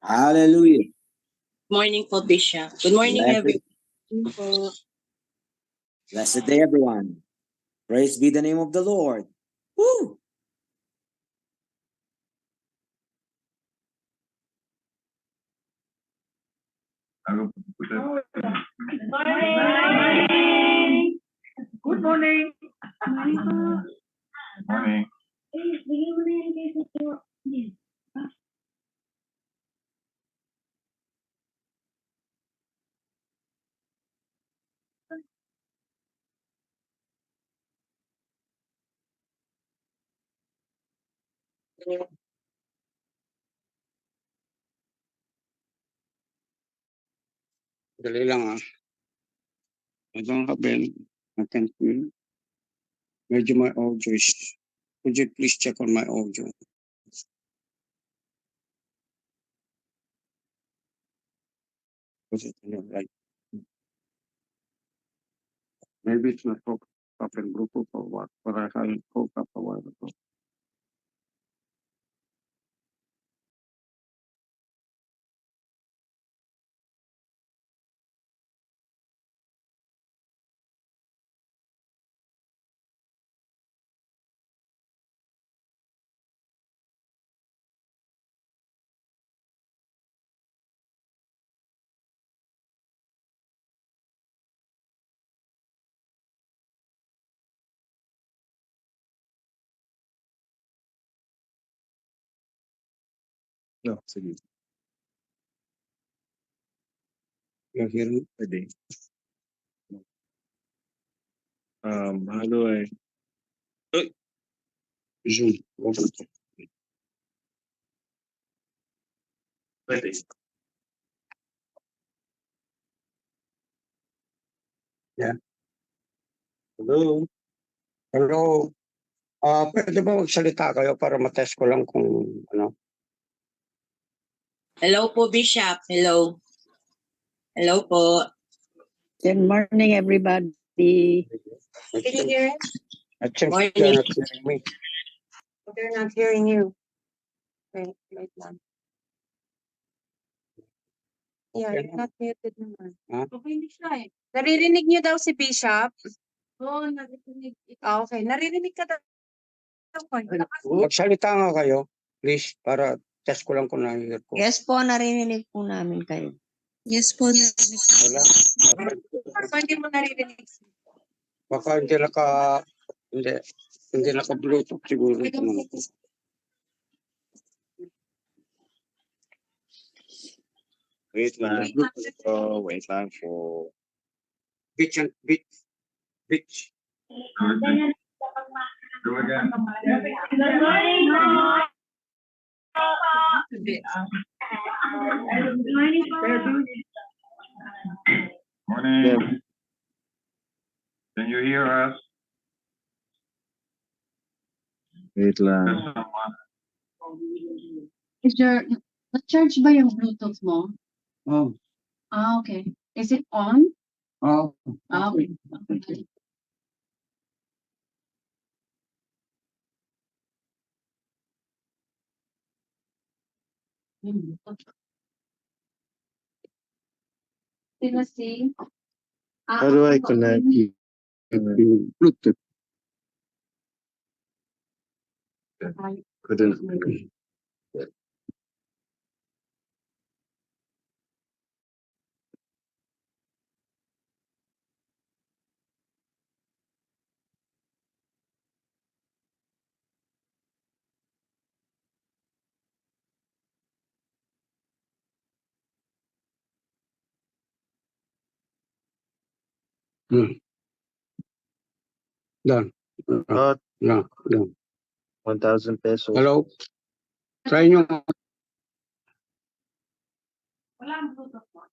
Hallelujah. Morning po, Bishop. Good morning, Blessed, everyone. blessed day, everyone. Praise be the name of the Lord. Woo! Good morning. Good morning. Morning. Dali lang Ito ang kabel. Natin medyo my audio is. Could you please check on my audio? Was it right? Maybe it's not hooked up in Bluetooth or what, but I had it hooked up a while ago. No, sige. You're hearing? Pwede. How do I? Zoom. Okay. Pwede. Yeah. Hello? Hello. Pwede ba magsalita kayo para matest ko lang kung ano? Hello po, Bishop. Hello. Hello po. Good morning, everybody. Can you hear it? I think Morning. they're not hearing me. They're not hearing you. Wait lang. Yeah, Okay you're na. not muted naman. Ha? Okay, hindi siya eh. Naririnig niyo daw si Bishop? Oo, naririnig. Okay, naririnig ka daw. Magsalita nga kayo, please, para test ko lang kung na-hear ko. Yes po, narinig po namin kayo. Yes po. Wala. So, hindi mo naririnig. Baka hindi naka-Bluetooth siguro. Wait lang. Wait lang po. Beach. Go again. Good morning, Morning. Can you hear us? Wait lang. Is your na-charge ba yung Bluetooth mo? Oh. Okay. Is it on? Oh. Okay. Sino si? How do I connect you? Yung Bluetooth. Couldn't. Done. Done. 1,000 pesos. Hello? Try nyo. Wala ang Bluetooth mo.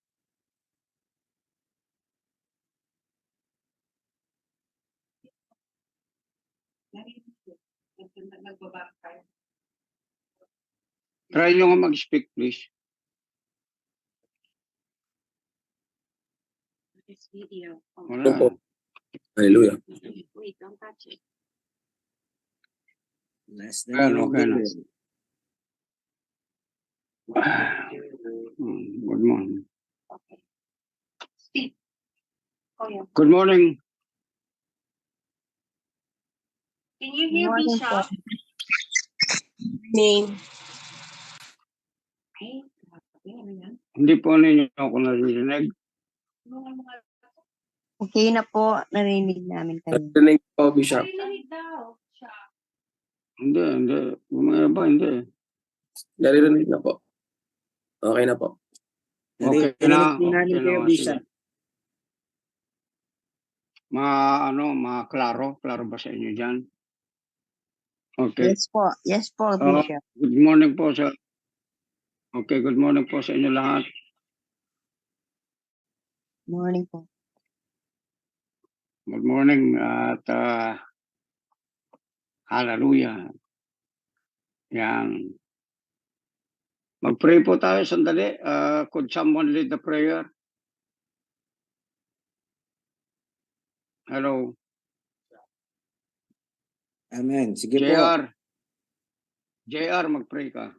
Try nyo nga mag-speak, please. This video. Wala. Hallelujah. Wait, don't touch it. Bless the name of the Okay na. Lord. Good morning. Steve. Oh, yeah. Good morning. Can you hear Morning Bishop? Name. Ay, grabe, ano yan? Hindi po ninyo ako naririnig. Okay na po, narinig namin kayo. Narinig po, Bishop. Narinig daw siya. Hindi. Mga ba, hindi. Naririnig na po. Okay na po. Okay Narinig na. po namin Okay kayo, na. Bishop. Sige. Klaro ba sa inyo dyan? Okay. Yes po, Oh, Bishop. good morning po sa good morning po sa inyo lahat. Morning po. Good morning at hallelujah. Yan. Mag-pray po tayo sandali. Could someone lead the prayer? Hello. Amen. Sige po. JR, mag-pray ka.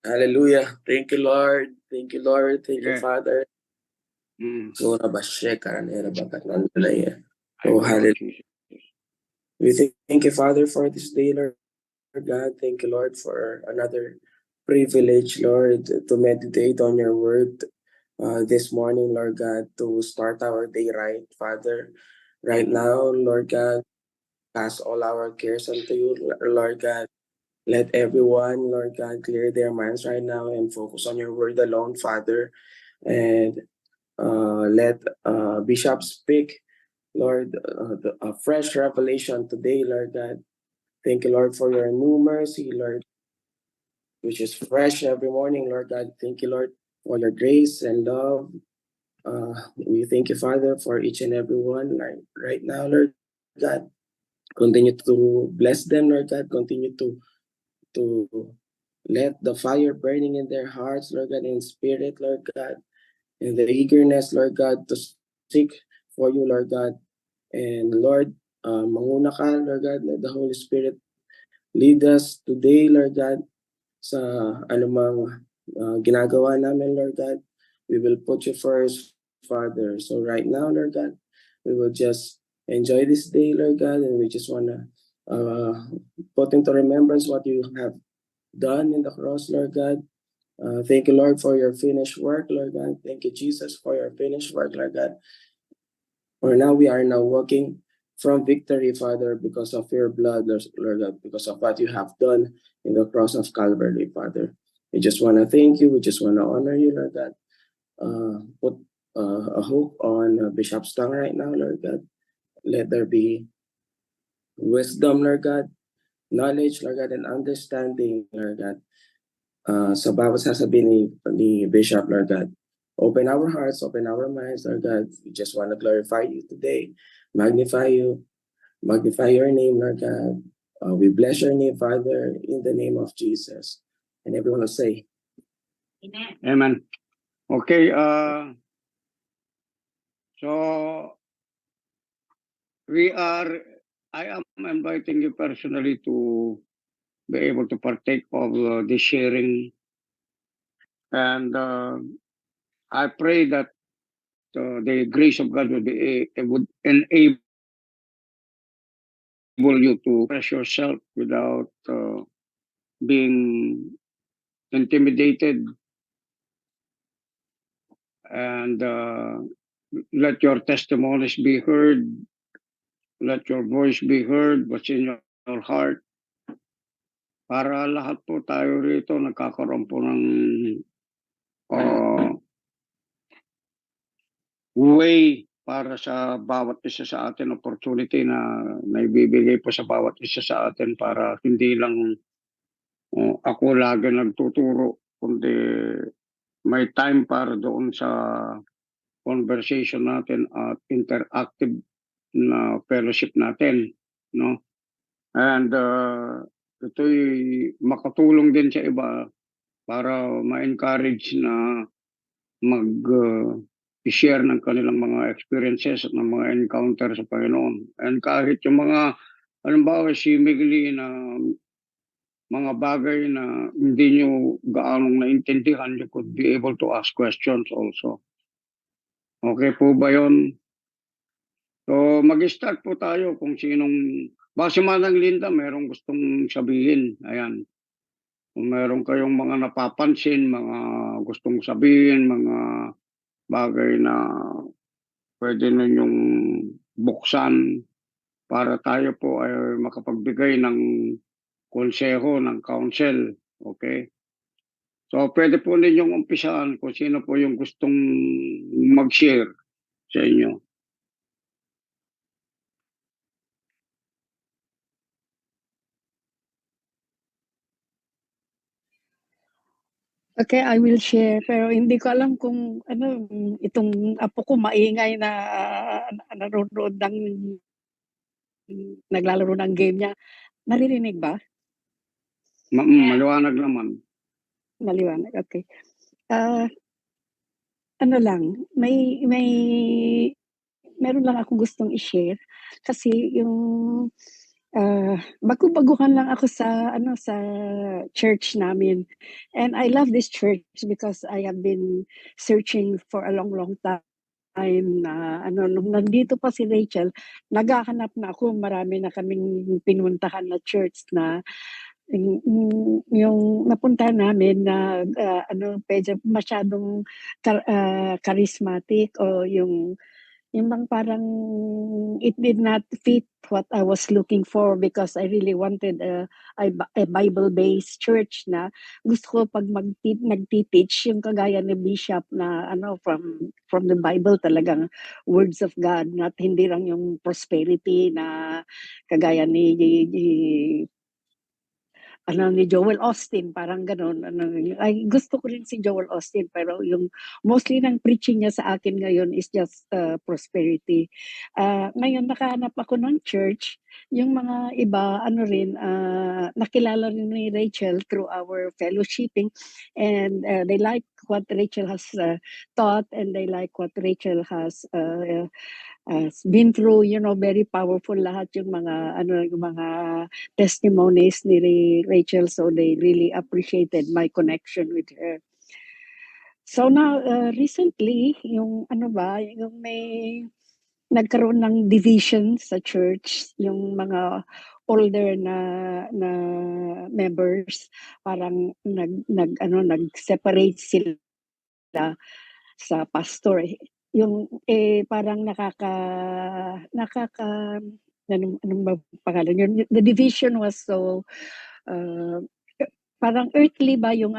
Hallelujah. Thank you, Lord. Thank you, Lord. Thank you, Okay. Father. Mm. Lord, Abasheka, Nera, Bakat, Nandalaya. I Oh, will, hallelujah. Jesus. We thank you, Father, for this day, Lord God. Thank you, Lord, for another privilege, Lord, to meditate on your word this morning, Lord God, to start our day right, Father. Right now, Lord God, cast all our cares unto you, Lord God. Let everyone, Lord God, clear their minds right now and focus on your word alone, Father. And let Bishop speak, Lord, a fresh revelation today, Lord God. Thank you, Lord, for your new mercy, Lord, which is fresh every morning, Lord God. Thank you, Lord, for your grace and love. We thank you, Father, for each and every one right now, Lord God. Continue to bless them, Lord God. Continue to let the fire burning in their hearts, Lord God, in spirit, Lord God, and the eagerness, Lord God, to seek for you, Lord God. And Lord, manguna ka, Lord God, let the Holy Spirit lead us today, Lord God, sa anumang ginagawa namin, Lord God. We will put you first, Father. So right now, Lord God, we will just enjoy this day, Lord God, and we just want to put into remembrance what you have done in the cross, Lord God. Thank you, Lord, for your finished work, Lord God. Thank you, Jesus, for your finished work, Lord God. For now, we are now walking from victory, Father, because of your blood, Lord God, because of what you have done in the cross of Calvary, Father. We just want to thank you. We just want to honor you, Lord God. Put a hope on Bishop's tongue right now, Lord God. Let there be wisdom, Lord God, knowledge, Lord God, and understanding, Lord God. Sa bawat sasabihin ni Bishop, Lord God. Open our hearts, open our minds, Lord God. We just want to glorify you today, magnify you, magnify your name, Lord God. We bless your name, Father, in the name of Jesus. And everyone will say, Amen. Amen. Okay, so I am inviting you personally to be able to partake of this sharing. And I pray that the grace of God would enable you to express yourself without being intimidated, and let your testimonies be heard, let your voice be heard, what's in your heart, para lahat po tayo rito nagkakaroon po ng way para sa bawat isa sa atin, opportunity na naibibigay po sa bawat isa sa atin para hindi lang ako lagi nagtuturo, kundi may time para doon sa conversation natin at interactive na fellowship natin, no? And ito'y makatulong din sa iba para ma-encourage na i-share ng kanilang mga experiences at ng mga encounter sa Panginoon. And kahit yung mga, halimbawa, seemingly na mga bagay na hindi nyo gaanong naintindihan, you could be able to ask questions also. Okay po ba yun? So, mag-start po tayo kung sinong, base Manang Linda, merong gustong sabihin. Ayan. Kung meron kayong mga napapansin, mga gustong sabihin, mga bagay na pwede ninyong buksan para tayo po ay makapagbigay ng konseho, ng counsel. Okay? So, pwede po ninyong umpisaan kung sino po yung gustong mag-share sa inyo. Okay, I will share. Pero hindi ko alam kung ano, itong apo ko maingay na nanonood ng naglalaro ng game niya. Naririnig ba? Maliwanag naman. Maliwanag. Okay. Ano lang, meron lang akong gustong i-share kasi yung bago-baguhan lang ako sa sa church namin. And I love this church because I have been searching for a long time na nung nandito pa si Rachel, naghahanap na ako, marami na kaming pinuntahan na church na yung napuntahan namin na medyo masyadong charismatic o yung bang parang it did not fit what I was looking for because I really wanted a Bible-based church na gusto ko pag nagti-teach yung kagaya ni Bishop na from the Bible talagang words of God, not hindi lang yung prosperity na kagaya ni ni Joel Austin, parang gano'n. Ay, gusto ko rin si Joel Austin, pero yung mostly ng preaching niya sa akin ngayon is just prosperity. Ngayon, nakahanap ako ng church. Yung mga iba, nakilala rin ni Rachel through our fellowshipping. And they like what Rachel has taught, and they like what Rachel has been through, very powerful lahat yung mga testimonies ni Rachel, so they really appreciated my connection with her. So now recently yung yung may nagkaroon ng division sa church, yung mga older na members parang nag-separate sila sa pastor. Yung parang anong ba pangalan yun? The division was so parang earthly ba yung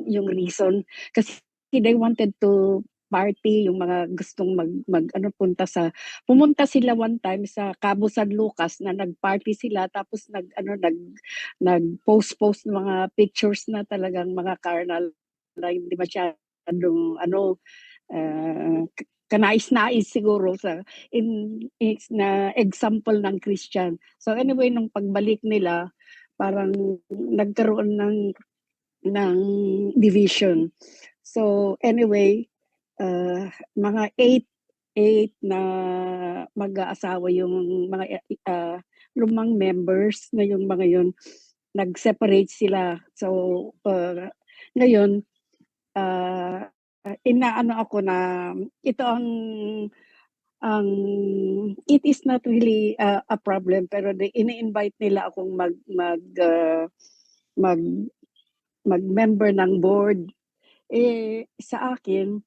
yung reason, kasi they wanted to party, yung mga gustong pumunta sila one time sa Cabo San Lucas na nag-party sila, tapos nag-post ng mga pictures na talagang mga carnal na hindi masyadong kanais-nais siguro na example ng Christian. So anyway, nung pagbalik nila, parang nagkaroon ng division. So anyway, mga 8 na mag-aasawa yung mga lumang members na yung mga yun, nag-separate sila. So ngayon, inaano ako na ito ang it is not really a problem, pero ini-invite nila akong mag-member ng board. Sa akin,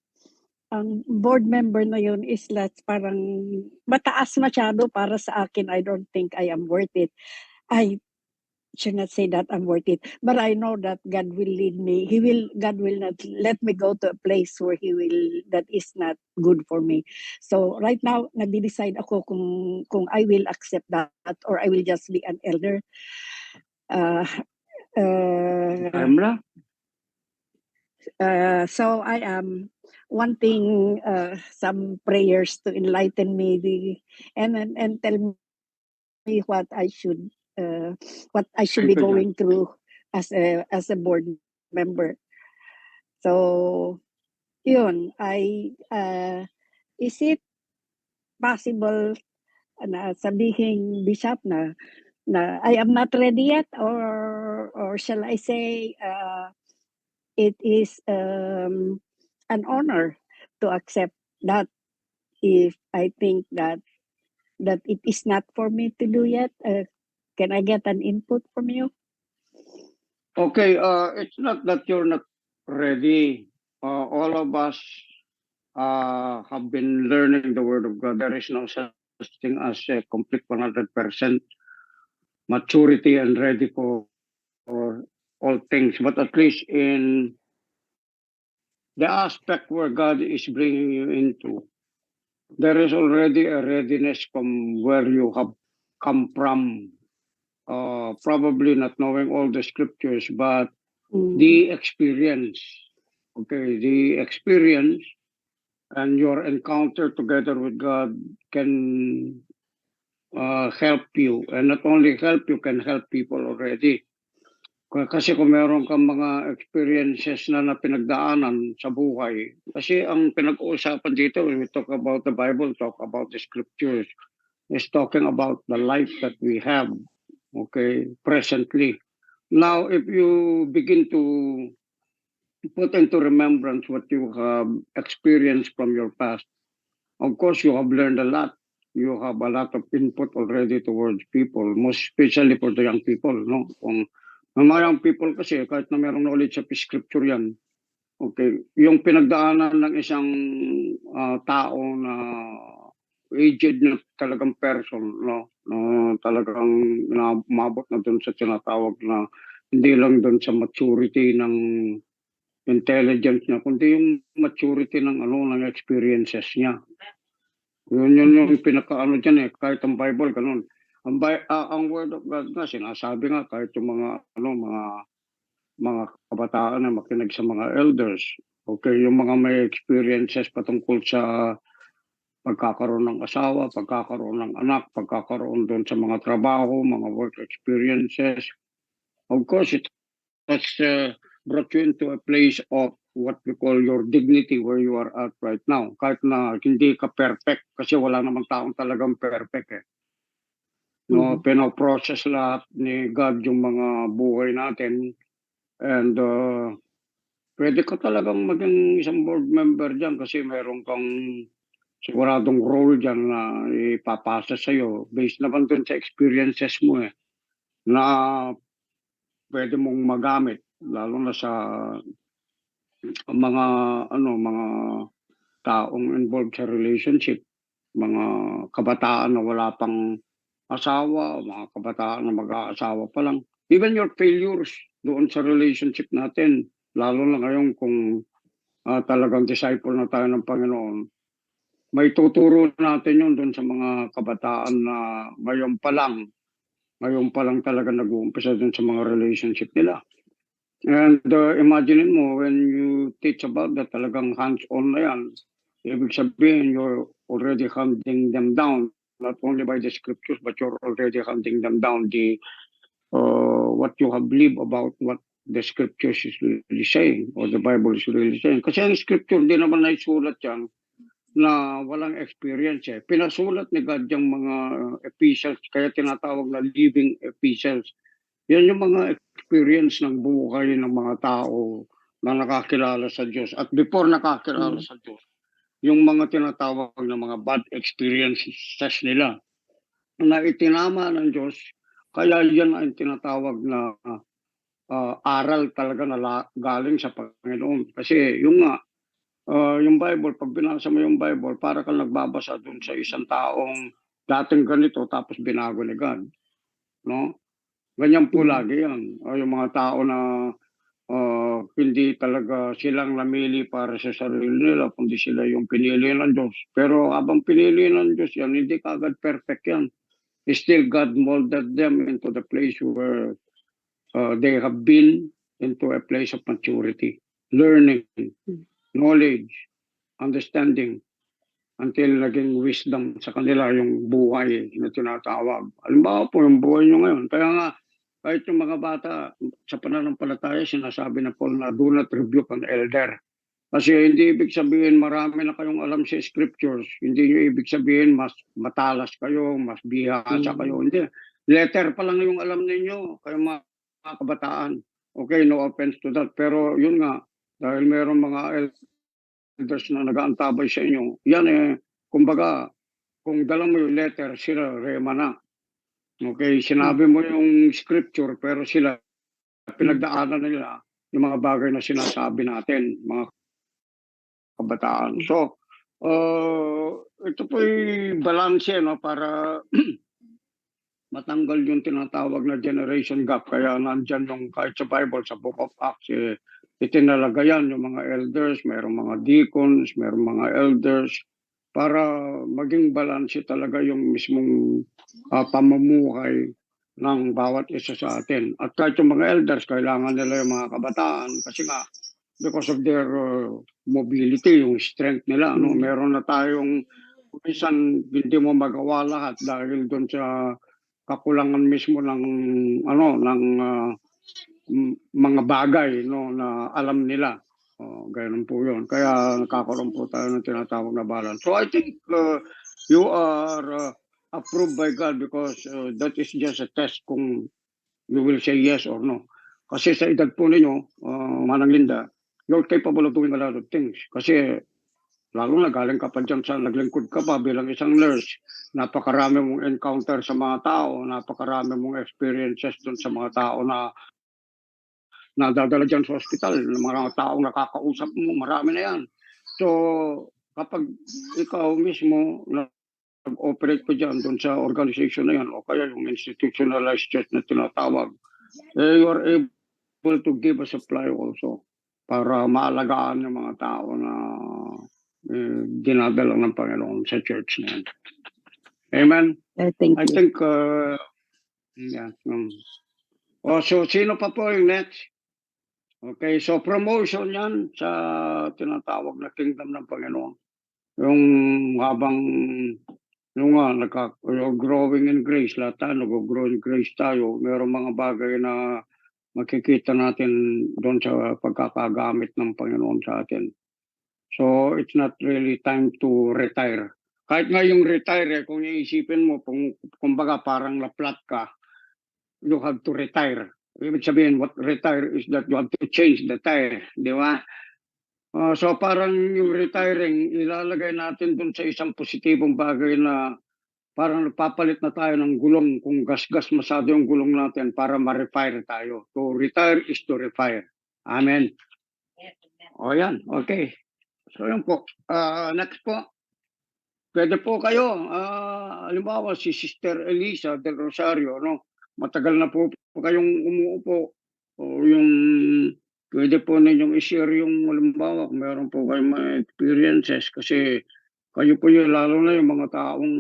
ang board member na yun is parang mataas masyado para sa akin. I don't think I am worth it. I should not say that I'm worth it, but I know that God will lead me. God will not let me go to a place where that is not good for me. So right now, nagde-decide ako kung I will accept that or I will just be an elder. So I am wanting some prayers to enlighten me and tell me what I should be going through as a board member. So yun, is it possible na sabihin, Bishop, na na I am not ready yet, or shall I say, it is an honor to accept that if I think that it is not for me to do yet. Can I get an input from you? Okay, it's not that you're not ready. All of us have been learning the Word of God. There is no such thing as a complete 100% maturity and ready for all things. But at least in the aspect where God is bringing you into, there is already a readiness from where you have come from. Probably not knowing all the scriptures, but the experience. Okay, the experience and your encounter together with God can help you. And not only help you, can help people already. Kasi kung meron kang mga experiences na pinagdaanan sa buhay, kasi ang pinag-uusapan dito, when we talk about the Bible, talk about the scriptures, is talking about the life that we have, okay, presently. Now, if you begin to put into remembrance what you have experienced from your past, of course, you have learned a lot. You have a lot of input already towards people, most especially for the young people, no? Kung ang mga young people kasi, kahit na merong knowledge sa scripture yan, okay, yung pinagdaanan ng isang tao na aged na talagang person, no? Talagang umabot na dun sa tinatawag na hindi lang dun sa maturity ng intelligence niya, kundi yung maturity ng ng experiences niya. Yun yung pinaka-ano dyan eh, kahit ang Bible, ganun. Ang Word of God nga, sinasabi nga, kahit yung mga kabataan na makinig sa mga elders, okay, yung mga may experiences patungkol sa pagkakaroon ng asawa, pagkakaroon ng anak, pagkakaroon doon sa mga trabaho, mga work experiences. Of course, that's brought you into a place of what we call your dignity where you are at right now. Kahit na hindi ka perfect, kasi wala namang taong talagang perfect eh. No, pinoprocess lahat ni God yung mga buhay natin. And pwede ka talagang maging isang board member dyan kasi meron kang siguradong role dyan na ipapasa sa'yo based naman dun sa experiences mo eh, na pwede mong magamit lalo na sa mga mga taong involved sa relationship, mga kabataan na wala pang asawa, mga kabataan na mag-aasawa pa lang. Even your failures doon sa relationship natin, lalo na ngayon kung talagang disciple na tayo ng Panginoon, may tuturo natin yun doon sa mga kabataan na ngayon pa lang talaga nag-uumpisa doon sa mga relationship nila. And imagine mo, when you teach about that, talagang hands-on na yan, ibig sabihin, you're already hunting them down, not only by the scriptures, but you're already hunting them down what you have believed about what the scriptures is really saying, or the Bible is really saying. Kasi ang scripture, di naman naisulat yan na walang experience eh. Pinasulat ni God yung mga epistles, kaya tinatawag na living epistles. Yan yung mga experience ng buhay ng mga tao na nakakilala sa Diyos. At before nakakilala sa Diyos, yung mga tinatawag na mga bad experiences nila na itinama ng Diyos, kaya yan ang tinatawag na aral talaga na galing sa Panginoon. Kasi yung Bible, pag binasa mo yung Bible, para kang nagbabasa dun sa isang taong dating ganito tapos binago ni God. No? Ganyan po lagi yan. Yung mga tao na hindi talaga silang namili para sa sarili nila, kundi sila yung pinili ng Diyos. Pero habang pinili ng Diyos yan, hindi kagad perfect yan. Still, God molded them into the place where they have been into a place of maturity, learning, knowledge, understanding, until naging wisdom sa kanila yung buhay na tinatawag. Halimbawa po, yung buhay nyo ngayon. Kaya nga, kahit yung mga bata sa pananampalataya, sinasabi na Paul na do not rebuke an elder. Kasi hindi ibig sabihin marami na kayong alam sa scriptures. Hindi nyo ibig sabihin mas matalas kayo, mas bihasa kayo. Hindi. letter pa lang yung alam ninyo, kayo mga kabataan. Okay, no offense to that. Pero yun nga, dahil meron mga elders na nag-aantabay sa inyo, yan kumbaga, kung dala mo yung letter, sila rema na. Okay, sinabi mo yung scripture, pero sila, pinagdaanan nila yung mga bagay na sinasabi natin, mga kabataan. So, ito po'y balanse, no, para matanggal yung tinatawag na generation gap. Kaya nandyan yung kahit sa Bible, sa Book of Acts, itinalagayan yung mga elders, mayroong mga deacons, mayroong mga elders, para maging balanse talaga yung mismong pamumuhay ng bawat isa sa atin. At kahit yung mga elders, kailangan nila yung mga kabataan kasi nga, because of their mobility, yung strength nila. No? Meron na tayong, minsan hindi mo magawa lahat dahil doon sa kakulangan mismo ng mga bagay, no, na alam nila. Ganoon po 'yon. Kaya nakakaroon po tayo ng tinatawag na balance. So I think you are approved by God because that is just a test kung you will say yes or no. Kasi sa edad po ninyo, Manang Linda, you're capable of doing a lot of things. Kasi lalo na galing ka pa dyan sa naglingkod ka pa bilang isang nurse, napakarami mong encounter sa mga tao, napakarami mong experiences dun sa mga tao na nadadala dyan sa hospital, mga taong nakakausap mo, marami na yan. So, kapag ikaw mismo nag-operate pa dyan dun sa organization na yan, o kaya yung institutionalized church na tinatawag, you are able to give a supply also para maalagaan yung mga tao na dinadala ng Panginoon sa church na yan. Amen? Thank I you. think, yeah. So, sino pa po yung next? Okay, so promotion yan sa tinatawag na kingdom ng Panginoon. Yung habang you're growing in grace, lahat tayo nag-grow in grace tayo, mayroong mga bagay na makikita natin doon sa pagkakagamit ng Panginoon sa atin. So, it's not really time to retire. Kahit nga yung retire, kung iisipin mo, kumbaga parang laplat ka, you have to retire. Ibig sabihin, what retire is that you have to change the tire, di ba? So parang yung retiring, ilalagay natin dun sa isang positibong bagay na parang nagpapalit na tayo ng gulong. Kung gas-gas masyado yung gulong natin para ma-refire tayo. To retire is to refire. Amen. O yan, okay. So yun po. Next po. Pwede po kayo. Halimbawa si Sister Elisa del Rosario, no? Matagal na po kayong umuupo. O yung pwede po ninyong i-share yung halimbawa kung meron po kayong mga experiences kasi kayo po yung lalo na yung mga taong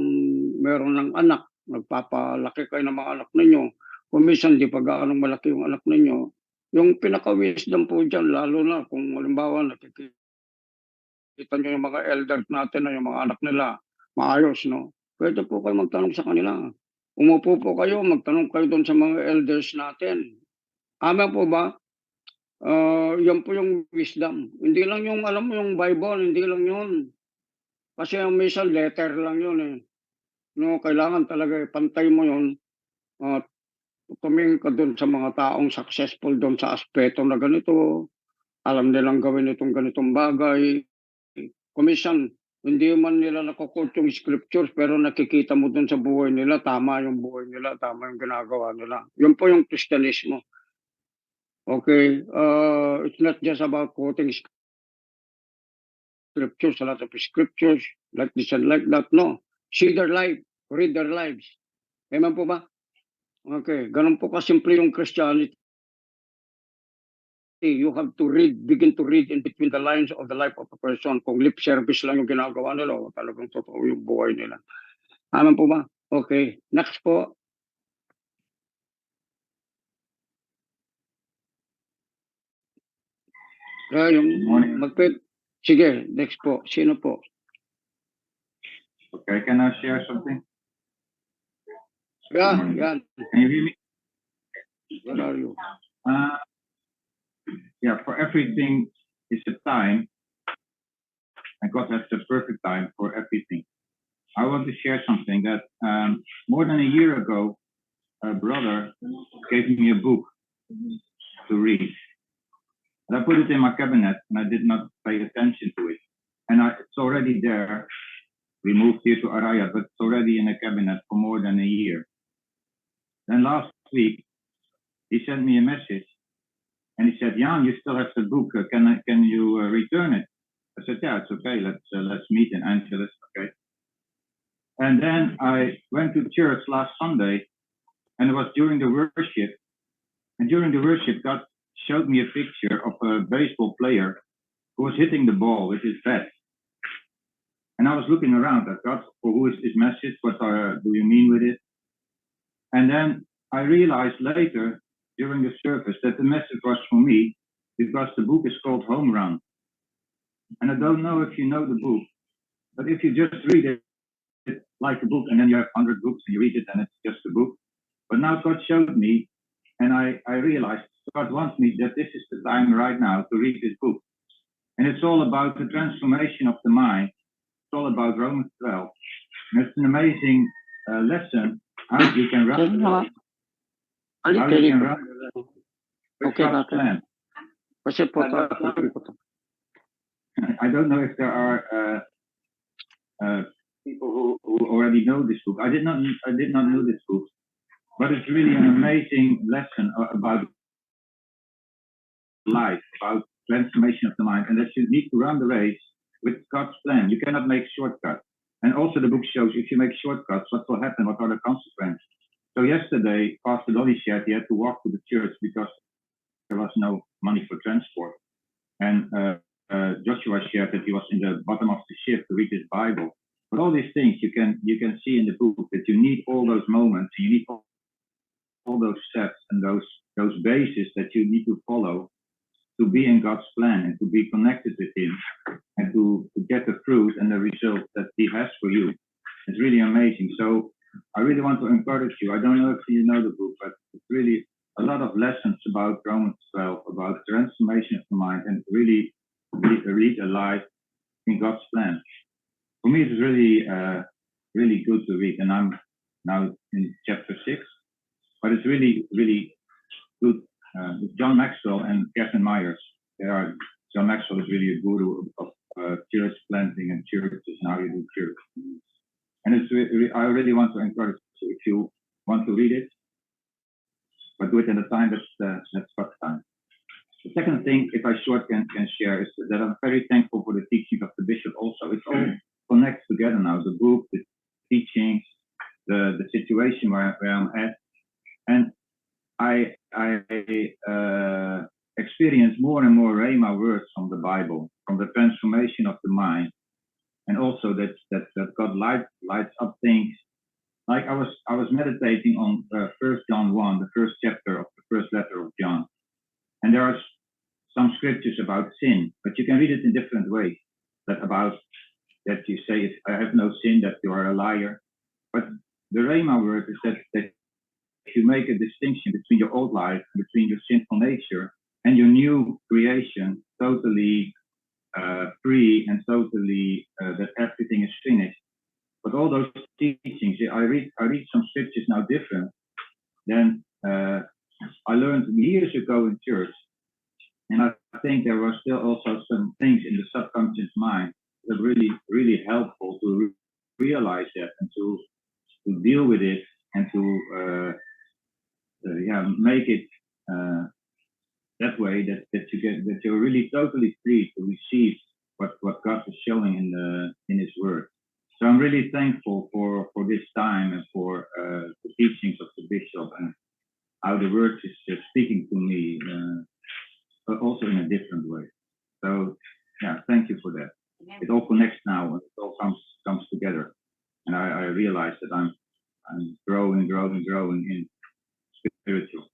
meron ng anak. Nagpapalaki kayo ng mga anak ninyo. Kung minsan di pa gaano malaki yung anak ninyo. Yung pinaka-wisdom po dyan, lalo na kung halimbawa nakikita nyo yung mga elders natin na yung mga anak nila, maayos, no? Pwede po kayo magtanong sa kanila. Umupo po kayo, magtanong kayo doon sa mga elders natin. Amen po ba? Yan po yung wisdom. Hindi lang yung, alam mo yung Bible, hindi lang yun. Kasi yung minsan letter lang yun eh. No, kailangan talaga pantay mo yun. Tumingin ka doon sa mga taong successful doon sa aspeto na ganito. Alam nilang gawin itong ganitong bagay. Kumisan, hindi man nila nakukot yung scriptures pero nakikita mo dun sa buhay nila, tama yung buhay nila, tama yung ginagawa nila. Yun po yung Kristyanismo. Okay, it's not just about quoting scriptures, a lot of scriptures, like this and like that, no. See their life, read their lives. Amen po ba? Okay, ganun po kasimple yung Christianity. You have to read, begin to read in between the lines of the life of a person. Kung lip service lang yung ginagawa nila, o talagang totoo yung buhay nila. Amen po ba? Okay. Next po. Sige, next po. Sino po? Okay, can I share something? Yeah. Can you hear me? Where are you? Yeah, for everything is a time, and God has the perfect time for everything. I want to share something that more than a year ago, brother gave me a book to read. And I put it in my cabinet and I did not pay attention to it. And it's already there. We moved here to Araya, but it's already in a cabinet for more than a year. Then last week, he sent me a message and he said, Jan, you still have the book. Can you return it? I said, yeah, it's okay. Let's meet in Angeles. Okay. And then I went to church last Sunday and it was during the worship. And during the worship, God showed me a picture of a baseball player who was hitting the ball with his bat. And I was looking around at God, for who is this message? What do you mean with it? And then I realized later during the service that the message was for me because the book is called Home Run. And I don't know if you know the book, but if you just read it like a book and then you have 100 books and you read it and it's just a book. But now God showed me and I realized God wants me that this is the time right now to read this book. And it's all about the transformation of the mind. It's all about Romans 12. And it's an amazing lesson how you can run with God's plan. I don't know if there are people who already know this book. I did not know this book, but it's really an amazing lesson about life, about transformation of the mind, and that you need to run the race with God's plan. You cannot make shortcuts. And also the book shows if you make shortcuts, what will happen, what are the consequences. So yesterday, Pastor Dolly shared he had to walk to the church because there was no money for transport. And Joshua shared that he was in the bottom of the ship to read his Bible. But all these things you can see in the book that you need all those moments, you need all those steps and those bases that you need to follow to be in God's plan and to be connected with Him and to get the fruit and the result that He has for you. It's really amazing. So I really want to encourage you. I don't know if you know the book, but it's really a lot of lessons about Romans 12, about transformation of the mind and really lead a life in God's plan. For me, it's really, really good to read. And I'm now in chapter 6, but it's really, really good. With John Maxwell and Kevin Myers. John Maxwell is really a guru of church planting and churches and how you do church. And it's I really want to encourage you if you want to read it, but do it in a time that's God's time. The second thing, if I can share, is that I'm very thankful for the teaching of the bishop also. It all connects together now, the book, the teachings, the situation where I'm at. And I experience more and more Rhema words from the Bible, from the transformation of the mind, and also that God lights up things. Like I was meditating on 1 John 1, the first chapter of the first letter of John, and there are some scriptures about sin, but you can read it in different ways. That you say, if I have no sin, that you are a liar. But the Rhema word is that you make a distinction between your old life, between your sinful nature, and your new creation, totally free and totally that everything is finished. But all those teachings, I read some scriptures now different than I learned years ago in church. And I think there were still also some things in the subconscious mind that really, really helpful to realize that and to deal with it and to make it that way that you're really totally free to receive what God is showing in His Word. So I'm really thankful for this time and for the teachings of the bishop and how the Word is speaking to me, but also in a different way. So thank you for that. It all connects now and it all comes together, and I realize that I'm growing in spiritual.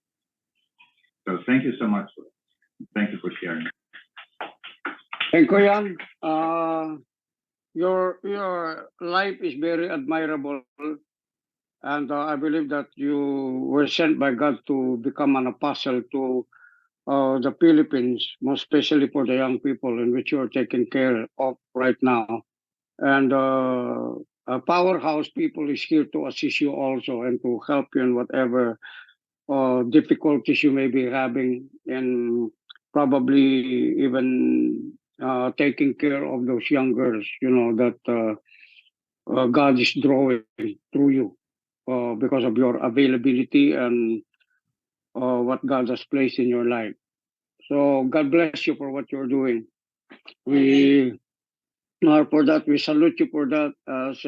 So thank you so much. Thank you for sharing. Thank you, Jan. Your life is very admirable, and I believe that you were sent by God to become an apostle to the Philippines, most especially for the young people in which you are taking care of right now. And Powerhouse people is here to assist you also and to help you in whatever difficulties you may be having, and probably even taking care of those young girls, that God is drawing through you because of your availability and what God has placed in your life. So God bless you for what you're doing. We for that, we salute you for that as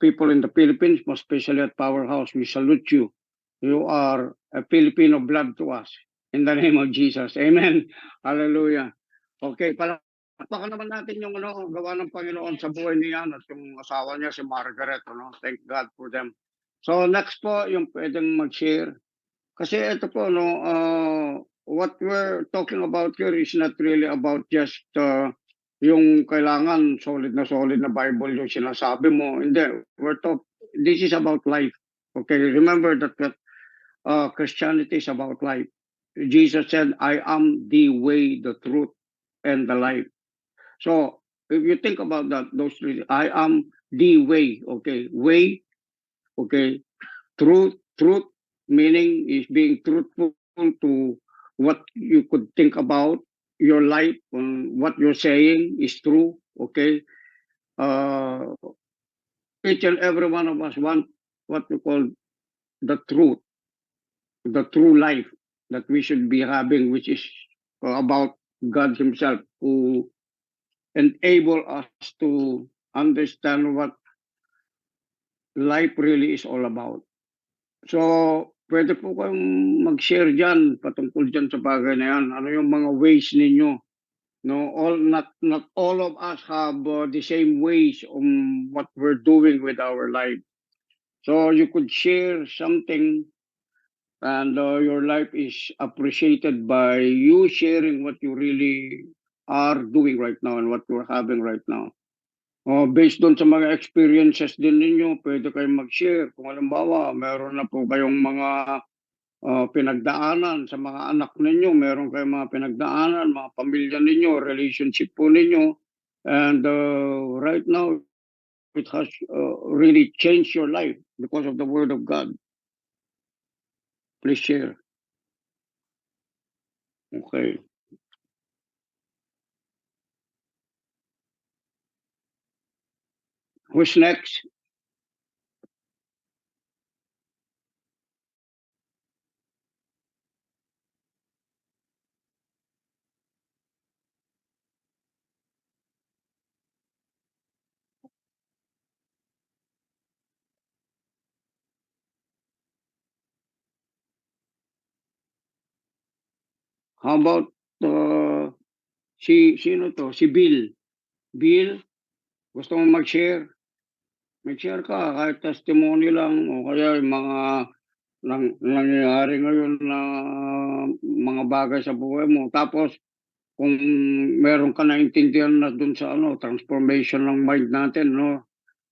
people in the Philippines, most especially at Powerhouse. We salute you. You are a Filipino blood to us. In the name of Jesus. Amen. Hallelujah. Okay, palakpakan naman natin yung gawa ng Panginoon sa buhay niya at yung asawa niya si Margaret. Thank God for them. So next po, yung pwedeng mag-share. Kasi ito po, what we're talking about here is not really about just yung kailangan solid na Bible yung sinasabi mo. Hindi, this is about life. Okay, remember that Christianity is about life. Jesus said, I am the way, the truth, and the life. So, if you think about that, those three, I am the way, okay? Way, okay? Truth meaning is being truthful to what you could think about your life, what you're saying is true, okay? Each and every one of us want what we call the truth, the true life that we should be having, which is about God Himself, who enable us to understand what life really is all about. So, pwede po kayong mag-share dyan patungkol dyan sa bagay na yan. Ano yung mga ways ninyo? Not all of us have the same ways on what we're doing with our life. So you could share something and your life is appreciated by you sharing what you really are doing right now and what you're having right now. Based doon sa mga experiences din ninyo, pwede kayong mag-share. Kung halimbawa, meron na po kayong mga pinagdaanan sa mga anak ninyo, meron kayong mga pinagdaanan, mga pamilya ninyo, relationship po ninyo. And right now, it has really changed your life because of the Word of God. Please share. Okay. Who's next? How about sino to? Si Bill. Bill, gusto mo mag-share? Mag-share ka kahit testimony lang o kaya yung mga nangyayari ngayon na mga bagay sa buhay mo. Tapos kung meron ka naintindihan na dun sa transformation ng mind natin,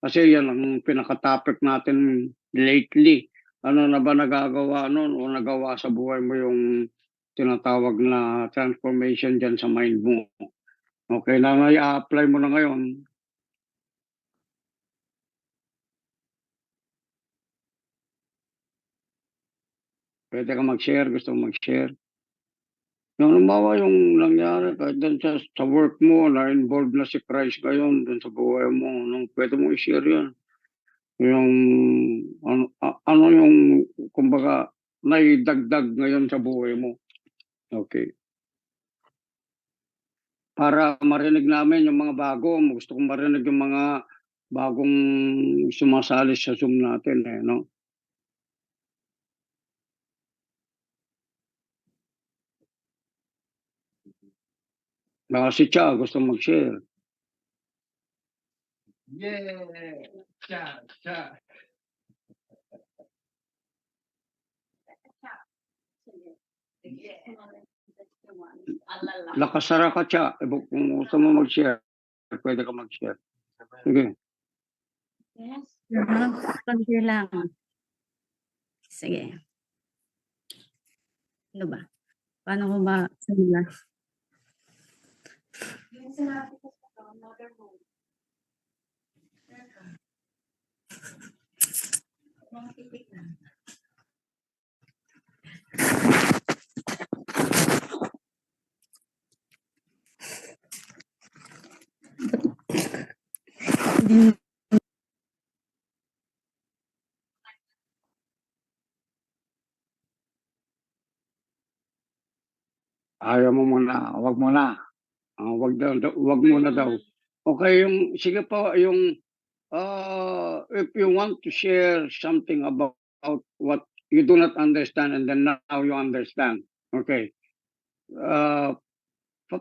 Kasi yan ang pinaka-topic natin lately. Ano na ba nagagawa noon o nagawa sa buhay mo yung tinatawag na transformation dyan sa mind mo? Okay, na may apply mo na ngayon. Pwede ka mag-share, gusto mo mag-share. Yung halimbawa yung nangyari kahit dun sa work mo, na-involved na si Christ ngayon dun sa buhay mo, pwede mo i-share yan. Yung ano yung kumbaga naidagdag ngayon sa buhay mo. Okay. Para marinig namin yung mga bago, gusto kong marinig yung mga bagong sumasali sa Zoom natin no? Baka si Cha gusto mag-share. Yeah, Cha. Lakasara ka, Cha. Kung gusto mo mag-share, pwede ka mag-share. Sige. Yes. Konti lang. Sige. Ano ba? Paano ko ba sabihin? Ayaw mo muna, wag mo na. Wag muna daw. Okay, sige po, if you want to share something about what you do not understand and then now you understand. Okay.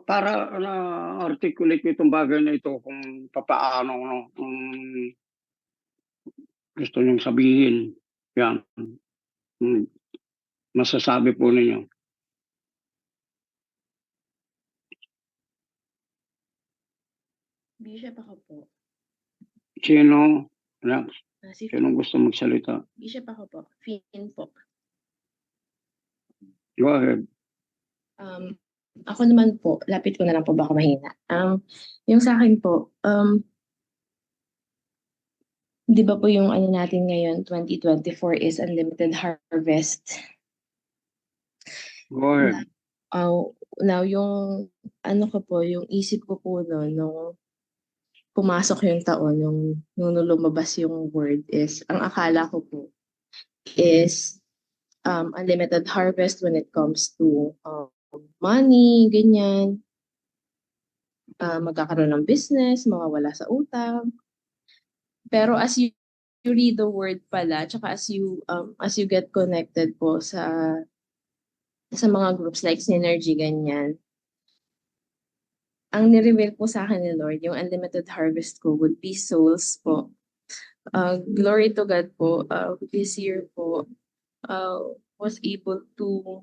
Para articulate ko itong bagay na ito kung papaano, no, kung gusto nyong sabihin. Yan. Masasabi po ninyo. Bishop ako po. Sino? Relax. Si Sinong gusto magsalita? Bishop ako po. Finn po. Go ahead. Ako naman po, lapit ko na lang po baka mahina. Yung sa akin po, di ba po yung ano natin ngayon, 2024 is Unlimited Harvest. Go ahead. Now, yung ano ko po, yung isip ko po noon, nung pumasok yung taon, nung lumabas yung word is, ang akala ko po is unlimited harvest when it comes to money, ganyan. Magkakaroon ng business, mawawala sa utang. Pero as you read the word pala, tsaka as you get connected po sa mga groups like Synergy, ganyan, ang nireveal po sa akin ni Lord, yung unlimited harvest ko would be souls po. Glory to God po. This year po, was able to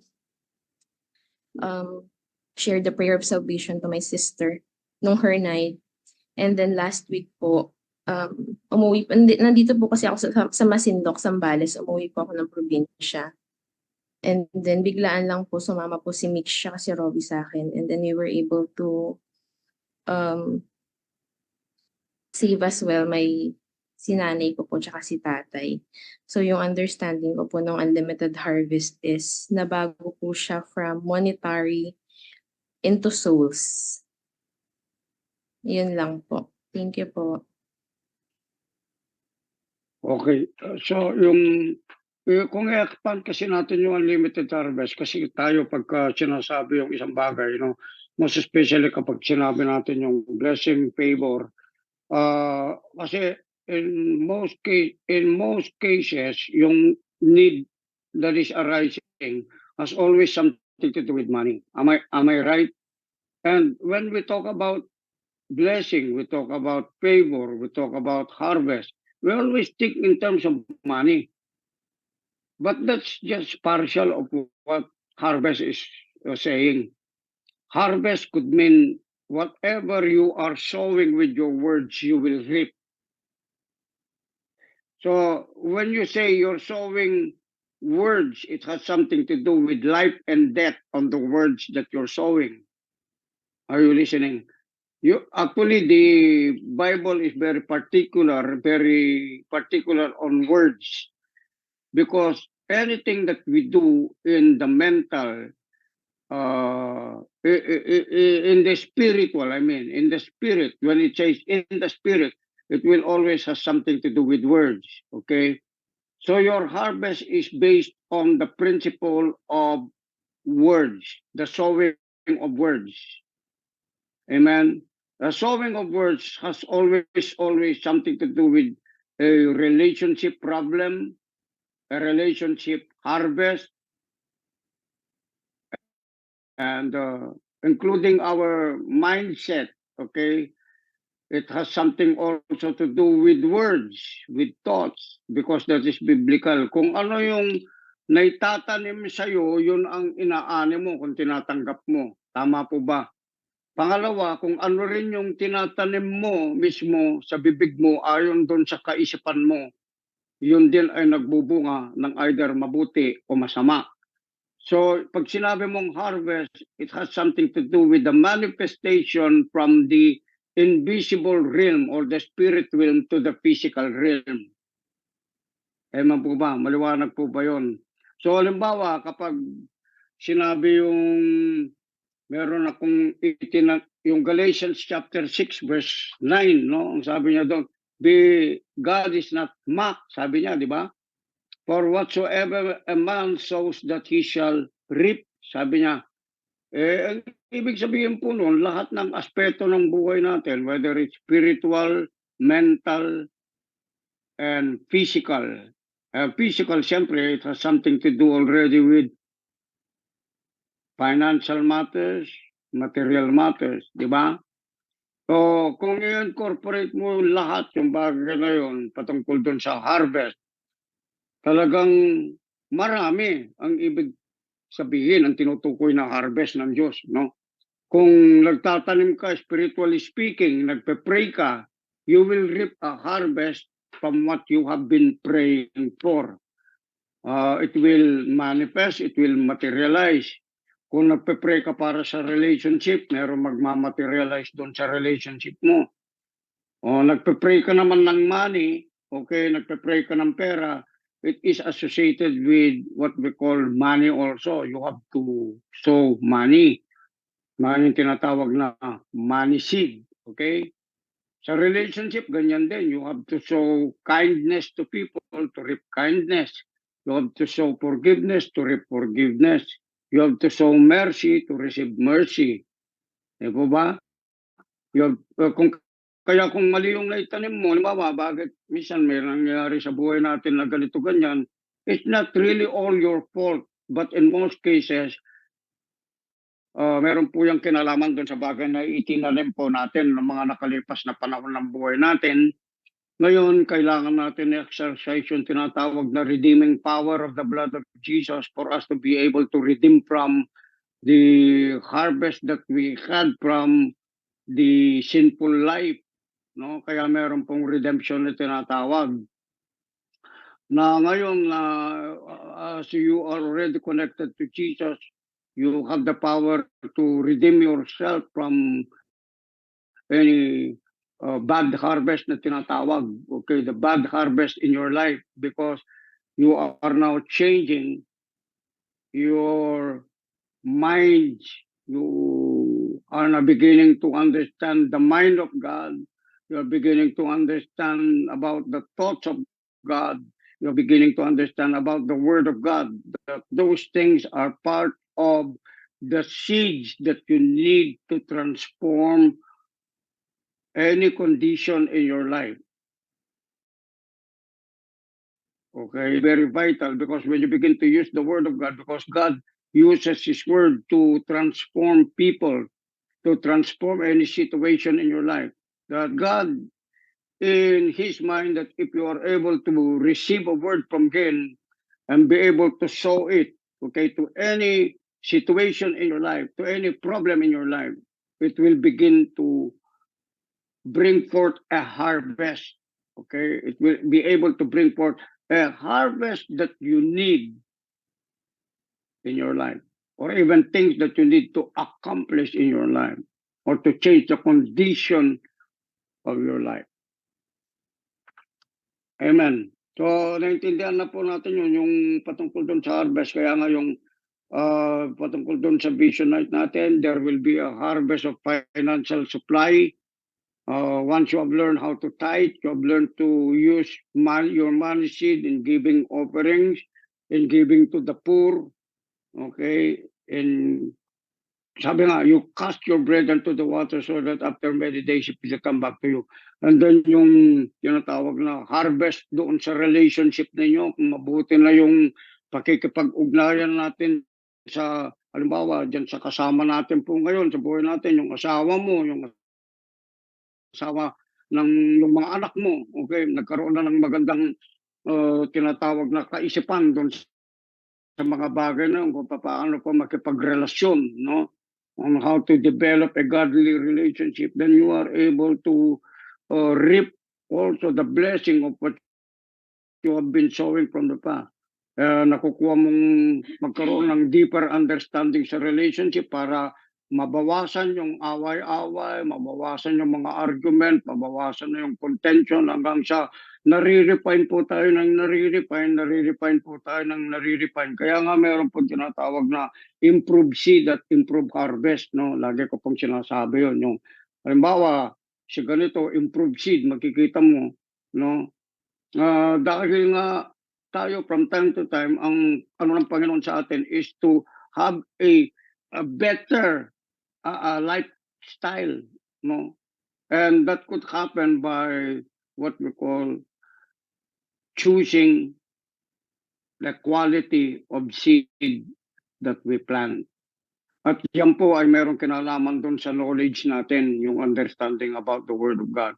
share the prayer of salvation to my sister nung her night. And then last week po, umuwi, nandito po kasi ako sa Masinloc, Zambales, umuwi po ako ng probinsya. And then biglaan lang po, sumama po si Mitch siya kasi Robbie sa akin. And then we were able to save as well my sinanay ko po tsaka si tatay. So yung understanding ko po ng unlimited harvest is nabago po siya from monetary into souls. Yun lang po. Thank you po. Okay. So kung i-expand kasi natin yung unlimited harvest, kasi tayo pagka sinasabi yung isang bagay, most especially kapag sinabi natin yung blessing, favor, kasi in most cases, yung need that is arising has always something to do with money. Am I right? And when we talk about blessing, we talk about favor, we talk about harvest, we always think in terms of money. But that's just partial of what harvest is saying. Harvest could mean whatever you are sowing with your words, you will reap. So when you say you're sowing words, it has something to do with life and death on the words that you're sowing. Are you listening? Actually, the Bible is very particular on words, because anything that we do in the mental, in the spiritual, in the spirit, when it says in the spirit, it will always have something to do with words, okay? So your harvest is based on the principle of words, the sowing of words. Amen? The sowing of words has always something to do with a relationship problem, a relationship harvest, and including our mindset, okay? It has something also to do with words, with thoughts, because that is biblical. Kung ano yung naitatanim sa'yo, yun ang inaani mo kung tinatanggap mo. Tama po ba? Pangalawa, kung ano rin yung tinatanim mo mismo sa bibig mo ayon doon sa kaisipan mo, yun din ay nagbubunga ng either mabuti o masama. So, pag sinabi mong harvest, it has something to do with the manifestation from the invisible realm or the spirit realm to the physical realm. Eman po ba? Maliwanag po ba yun? So halimbawa, kapag sinabi yung meron akong yung Galatians chapter 6 verse 9, no? Ang sabi niya doon, God is not mocked, sabi niya, di ba? For whatsoever a man sows that he shall reap, sabi niya. Ang ibig sabihin po noon, lahat ng aspeto ng buhay natin, whether it's spiritual, mental, and physical. Physical, siyempre, it has something to do already with financial matters, material matters, di ba? So, kung i-incorporate mo lahat yung bagay na yun, patungkol doon sa harvest, talagang marami ang ibig sabihin ang tinutukoy na harvest ng Diyos, no? Kung nagtatanim ka, spiritually speaking, nagpe-pray ka, you will reap a harvest from what you have been praying for. It will manifest, it will materialize. Kung nagpe-pray ka para sa relationship, meron magmamaterialize doon sa relationship mo. O nagpe-pray ka naman ng money, okay, nagpe-pray ka ng pera, it is associated with what we call money also. You have to sow money. Money yung tinatawag na money seed, okay? Sa relationship, ganyan din. You have to show kindness to people to reap kindness. You have to show forgiveness to reap forgiveness. You have to show mercy to receive mercy. Di po ba? Kung mali yung naitanim mo, halimbawa, bakit minsan may nangyayari sa buhay natin na ganito ganyan, it's not really all your fault. But in most cases, meron po yung kinalaman doon sa bagay na itinanim po natin ng mga nakalipas na panahon ng buhay natin. Ngayon, kailangan natin i-exercise yung tinatawag na redeeming power of the blood of Jesus for us to be able to redeem from the harvest that we had from the sinful life. No? Kaya meron pong redemption na tinatawag. Na ngayon, as you are already connected to Jesus, you have the power to redeem yourself from any bad harvest na tinatawag. Okay, the bad harvest in your life because you are now changing your mind. You are now beginning to understand the mind of God. You are beginning to understand about the thoughts of God. You are beginning to understand about the Word of God. That those things are part of the seeds that you need to transform any condition in your life. Okay, very vital because when you begin to use the Word of God, because God uses His Word to transform people, to transform any situation in your life. That God, in His mind, that if you are able to receive a word from Him and be able to show it, okay, to any situation in your life, to any problem in your life, it will begin to bring forth a harvest. Okay, it will be able to bring forth a harvest that you need in your life, or even things that you need to accomplish in your life, or to change the condition of your life. Amen. So, naintindihan na po natin yun, yung patungkol doon sa harvest. Kaya nga yung patungkol doon sa vision night natin, there will be a harvest of financial supply. Once you have learned how to tithe, you have learned to use your money seed in giving offerings, in giving to the poor. Okay? And sabi nga, you cast your bread into the water so that after many days it will come back to you. And then yung tinatawag na harvest doon sa relationship ninyo, kung mabuti na yung pakikipag-ugnayan natin sa, halimbawa, dyan sa kasama natin po ngayon, sa buhay natin, yung asawa mo, yung asawa ng yung mga anak mo, okay, nagkaroon na ng magandang tinatawag na kaisipan doon sa mga bagay na kung paano po makipagrelasyon, no? On how to develop a godly relationship, then you are able to reap also the blessing of what you have been sowing from the past. Nakukuha mong magkaroon ng deeper understanding sa relationship para mabawasan yung away-away, mabawasan yung mga argument, mabawasan na yung contention hanggang sa nare-refine po tayo ng nare-refine po tayo ng nare-refine. Kaya nga meron po tinatawag na improve seed at improve harvest, no? Lagi ko pong sinasabi yun. Yung, halimbawa, si ganito, improve seed, makikita mo, no? Dahil nga tayo from time to time, ang ano ng Panginoon sa atin is to have a better lifestyle, no? And that could happen by what we call choosing the quality of seed that we plant. At yan po ay meron kinalaman doon sa knowledge natin, yung understanding about the Word of God.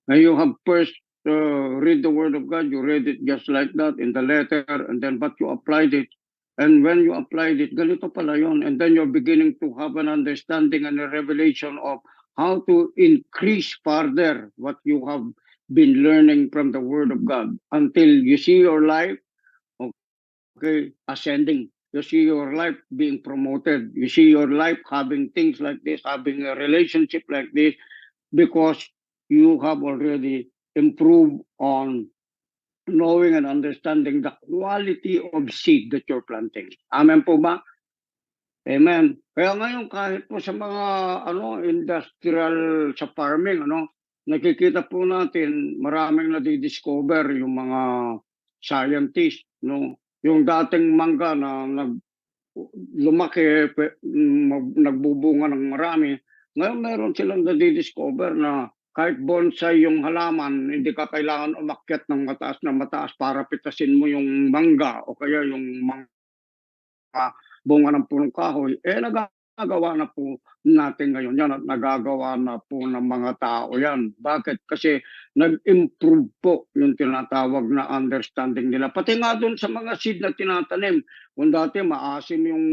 Now you have first read the Word of God, you read it just like that in the letter, and then but you applied it. And when you applied it, ganito pala yun. And then you're beginning to have an understanding and a revelation of how to increase further what you have been learning from the Word of God until you see your life, okay, ascending. You see your life being promoted. You see your life having things like this, having a relationship like this, because you have already improved on knowing and understanding the quality of seed that you're planting. Amen po ba? Amen. Kaya ngayon kahit po sa mga industrial sa farming, nakikita po natin maraming nadidiscover yung mga scientists, no? Yung dating mangga na lumaki, nagbubunga ng marami, ngayon meron silang nadidiscover na kahit bonsai yung halaman, hindi ka kailangan umakyat ng mataas na mataas para pitasin mo yung mangga o kaya yung mga bunga ng punong kahoy. Nagagawa na po natin ngayon yan at nagagawa na po ng mga tao yan. Bakit? Kasi nag-improve po yung tinatawag na understanding nila. Pati nga doon sa mga seed na tinatanim. Kung dati maasim yung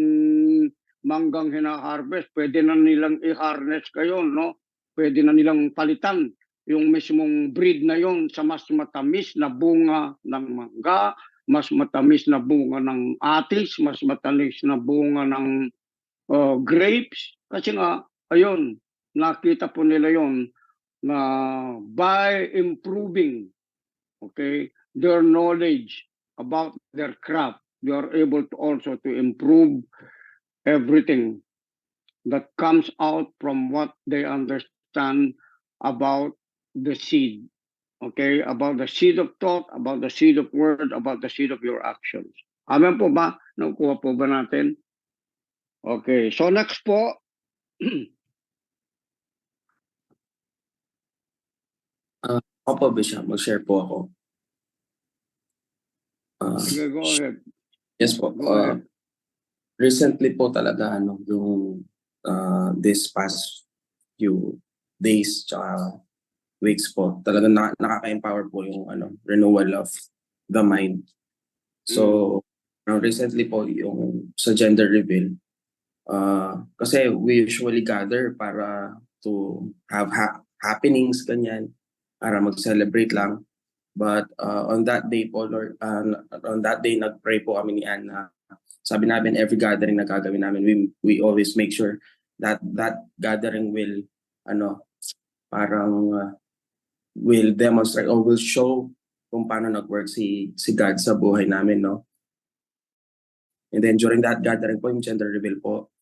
manggang hina-harvest, pwede na nilang i-harness kayo, no? Pwede na nilang palitan yung mismong breed na yon sa mas matamis na bunga ng mangga, mas matamis na bunga ng atis, mas matamis na bunga ng grapes. Kasi nga, ayun, nakita po nila yon na by improving, okay, their knowledge about their craft, they are able to also to improve everything that comes out from what they understand about the seed, okay? About the seed of thought, about the seed of word, about the seed of your actions. Amen po ba? Nakuha po ba natin? Okay, so next po. Opo, Bishop, mag-share po ako. Okay, go ahead. Yes po. Go ahead. Recently po talaga, yung this past few days tsaka weeks po, talagang nakaka-empower po yung renewal of the mind. So, recently po yung sa gender reveal, kasi we usually gather para to have happenings, ganyan, para mag-celebrate lang. But on that day po, Lord, on that day, nag-pray po kami ni Ann na sabi namin, every gathering na gagawin namin, we always make sure that that gathering will, will demonstrate or will show kung paano nag-work si God sa buhay namin, no? And then during that gathering po, yung gender reveal po,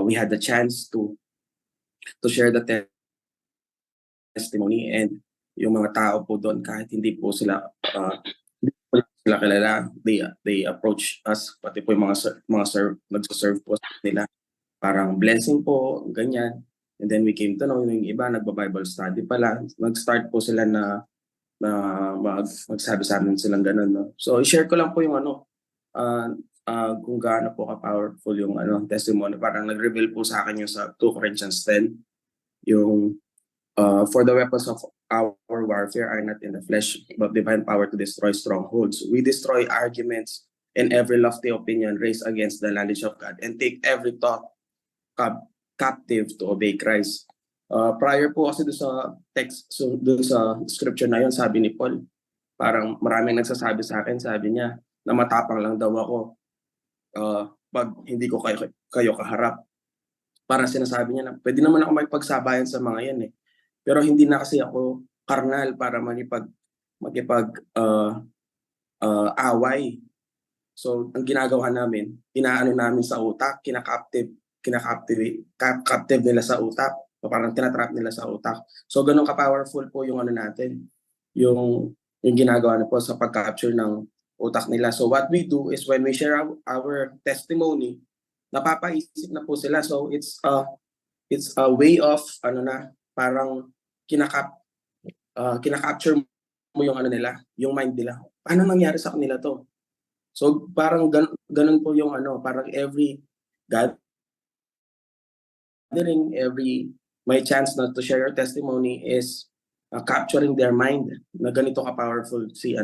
we had the chance to share the testimony, and yung mga tao po doon, kahit hindi po sila kilala, they approach us, pati po yung mga nagsaserve po nila, parang blessing po, ganyan. And then we came to know yung iba nagba-Bible study pala, nag-start po sila na magsabi sa amin silang ganun, no? So i-share ko lang po yung kung gaano po ka-powerful yung testimony. Parang nag-reveal po sa akin yung sa 2 Corinthians 10, yung for the weapons of our warfare are not in the flesh, but divine power to destroy strongholds. We destroy arguments and every lofty opinion raised against the knowledge of God, and take every thought captive to obey Christ. Prior po kasi doon sa text, so doon sa scripture na yun, sabi ni Paul, parang maraming nagsasabi sa akin, sabi niya, na matapang lang daw ako pag hindi ko kayo kaharap. para sinasabi niya na pwede naman ako makipagsabayan sa mga yan eh. Pero hindi na kasi ako karnal para away. So, ang ginagawa namin, inaano namin sa utak, captive nila sa utak, o parang tinatrap nila sa utak. So, ganun ka-powerful po yung ano natin, yung ginagawa na po sa pag-capture ng utak nila. So, what we do is when we share our testimony, napapaisip na po sila. So, it's a way of, parang kinakapture mo yung ano nila, yung mind nila. Ano nangyari sa kanila to? So parang ganun po yung parang every gathering, every may chance na to share your testimony is capturing their mind na ganito ka-powerful si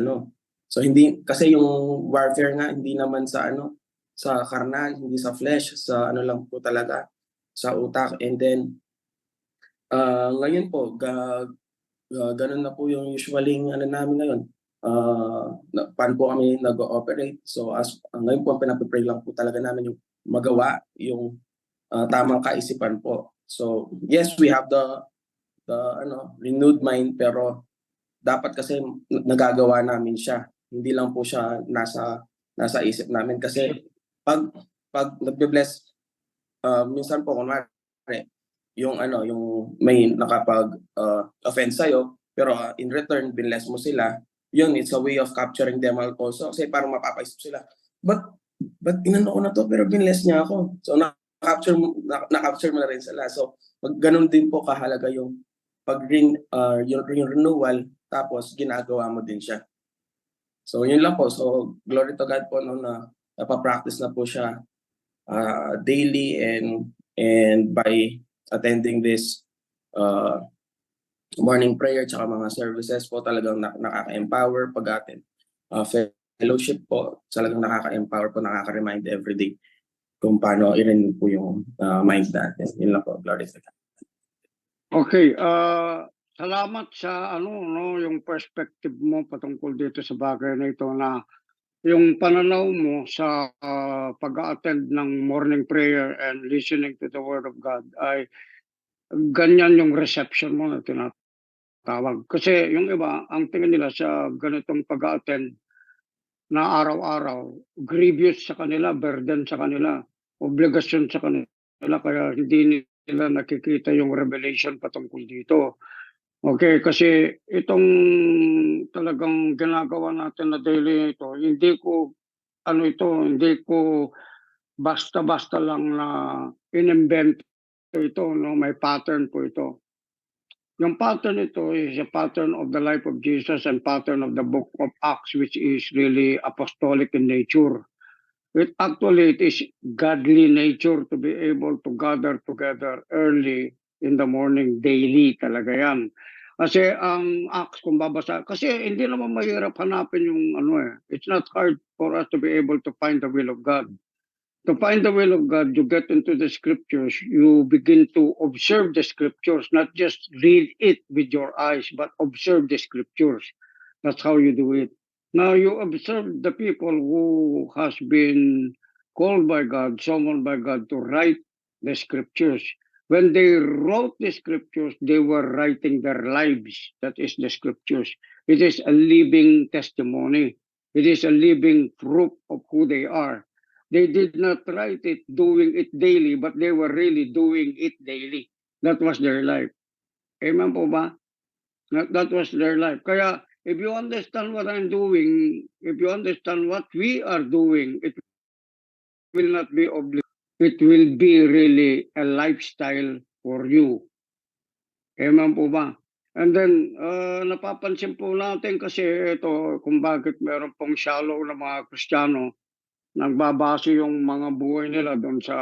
So hindi, kasi yung warfare nga hindi naman sa sa karnal, hindi sa flesh, sa lang po talaga, sa utak. And then ngayon po, ganun na po yung usually namin ngayon. Paano po kami nag-ooperate. So ngayon po pinapipray lang po talaga namin yung magawa yung tamang kaisipan po. So yes, we have the renewed mind, pero dapat kasi nagagawa namin siya. Hindi lang po siya nasa isip namin kasi pag nagbe-bless minsan po kunwari yung may nakapag offend sa'yo, pero in return binless mo sila, yun, it's a way of capturing them also. Kasi parang mapapaisip sila, but inano ko na to pero binless niya ako. So na-capture mo na rin sila. So ganun din po kahalaga yung yung renewal, tapos ginagawa mo din siya. So yun lang po. So glory to God po na napapractice na po siya daily and by attending this morning prayer tsaka mga services po, talagang nakaka-empower pag-attend. Fellowship po, talagang nakaka-empower po, nakaka-remind everyday kung paano i-renew po yung mind natin. Yun lang po, glory to God. Okay, salamat sa yung perspective mo patungkol dito sa bagay na ito, na yung pananaw mo sa pag-attend ng morning prayer and listening to the Word of God ay ganyan yung reception mo na tinatawag. Kasi yung iba, ang tingin nila sa ganitong pag-attend na araw-araw, grievous sa kanila, burden sa kanila, obligasyon sa kanila, kaya hindi nila nakikita yung revelation patungkol dito. Okay, kasi itong talagang ginagawa natin na daily ito, hindi ko basta-basta lang na in-invent ito, may pattern po ito. Yung pattern ito is a pattern of the life of Jesus and pattern of the book of Acts, which is really apostolic in nature. It is godly nature to be able to gather together early in the morning, daily talaga yan. Kasi ang Acts, kung babasa, kasi hindi naman mahirap hanapin yung it's not hard for us to be able to find the will of God. To find the will of God, you get into the scriptures, you begin to observe the scriptures, not just read it with your eyes, but observe the scriptures. That's how you do it. Now you observe the people who has been called by God, summoned by God to write the scriptures. When they wrote the scriptures, they were writing their lives. That is the scriptures. It is a living testimony. It is a living proof of who they are. They did not write it doing it daily, but they were really doing it daily. That was their life. Amen po ba? That was their life. Kaya if you understand what I'm doing, if you understand what we are doing, it will not be obligation. It will be really a lifestyle for you. Amen po ba? And then, napapansin po natin kasi ito, kung bakit meron pong shallow na mga Kristiyano, nagbabase yung mga buhay nila doon sa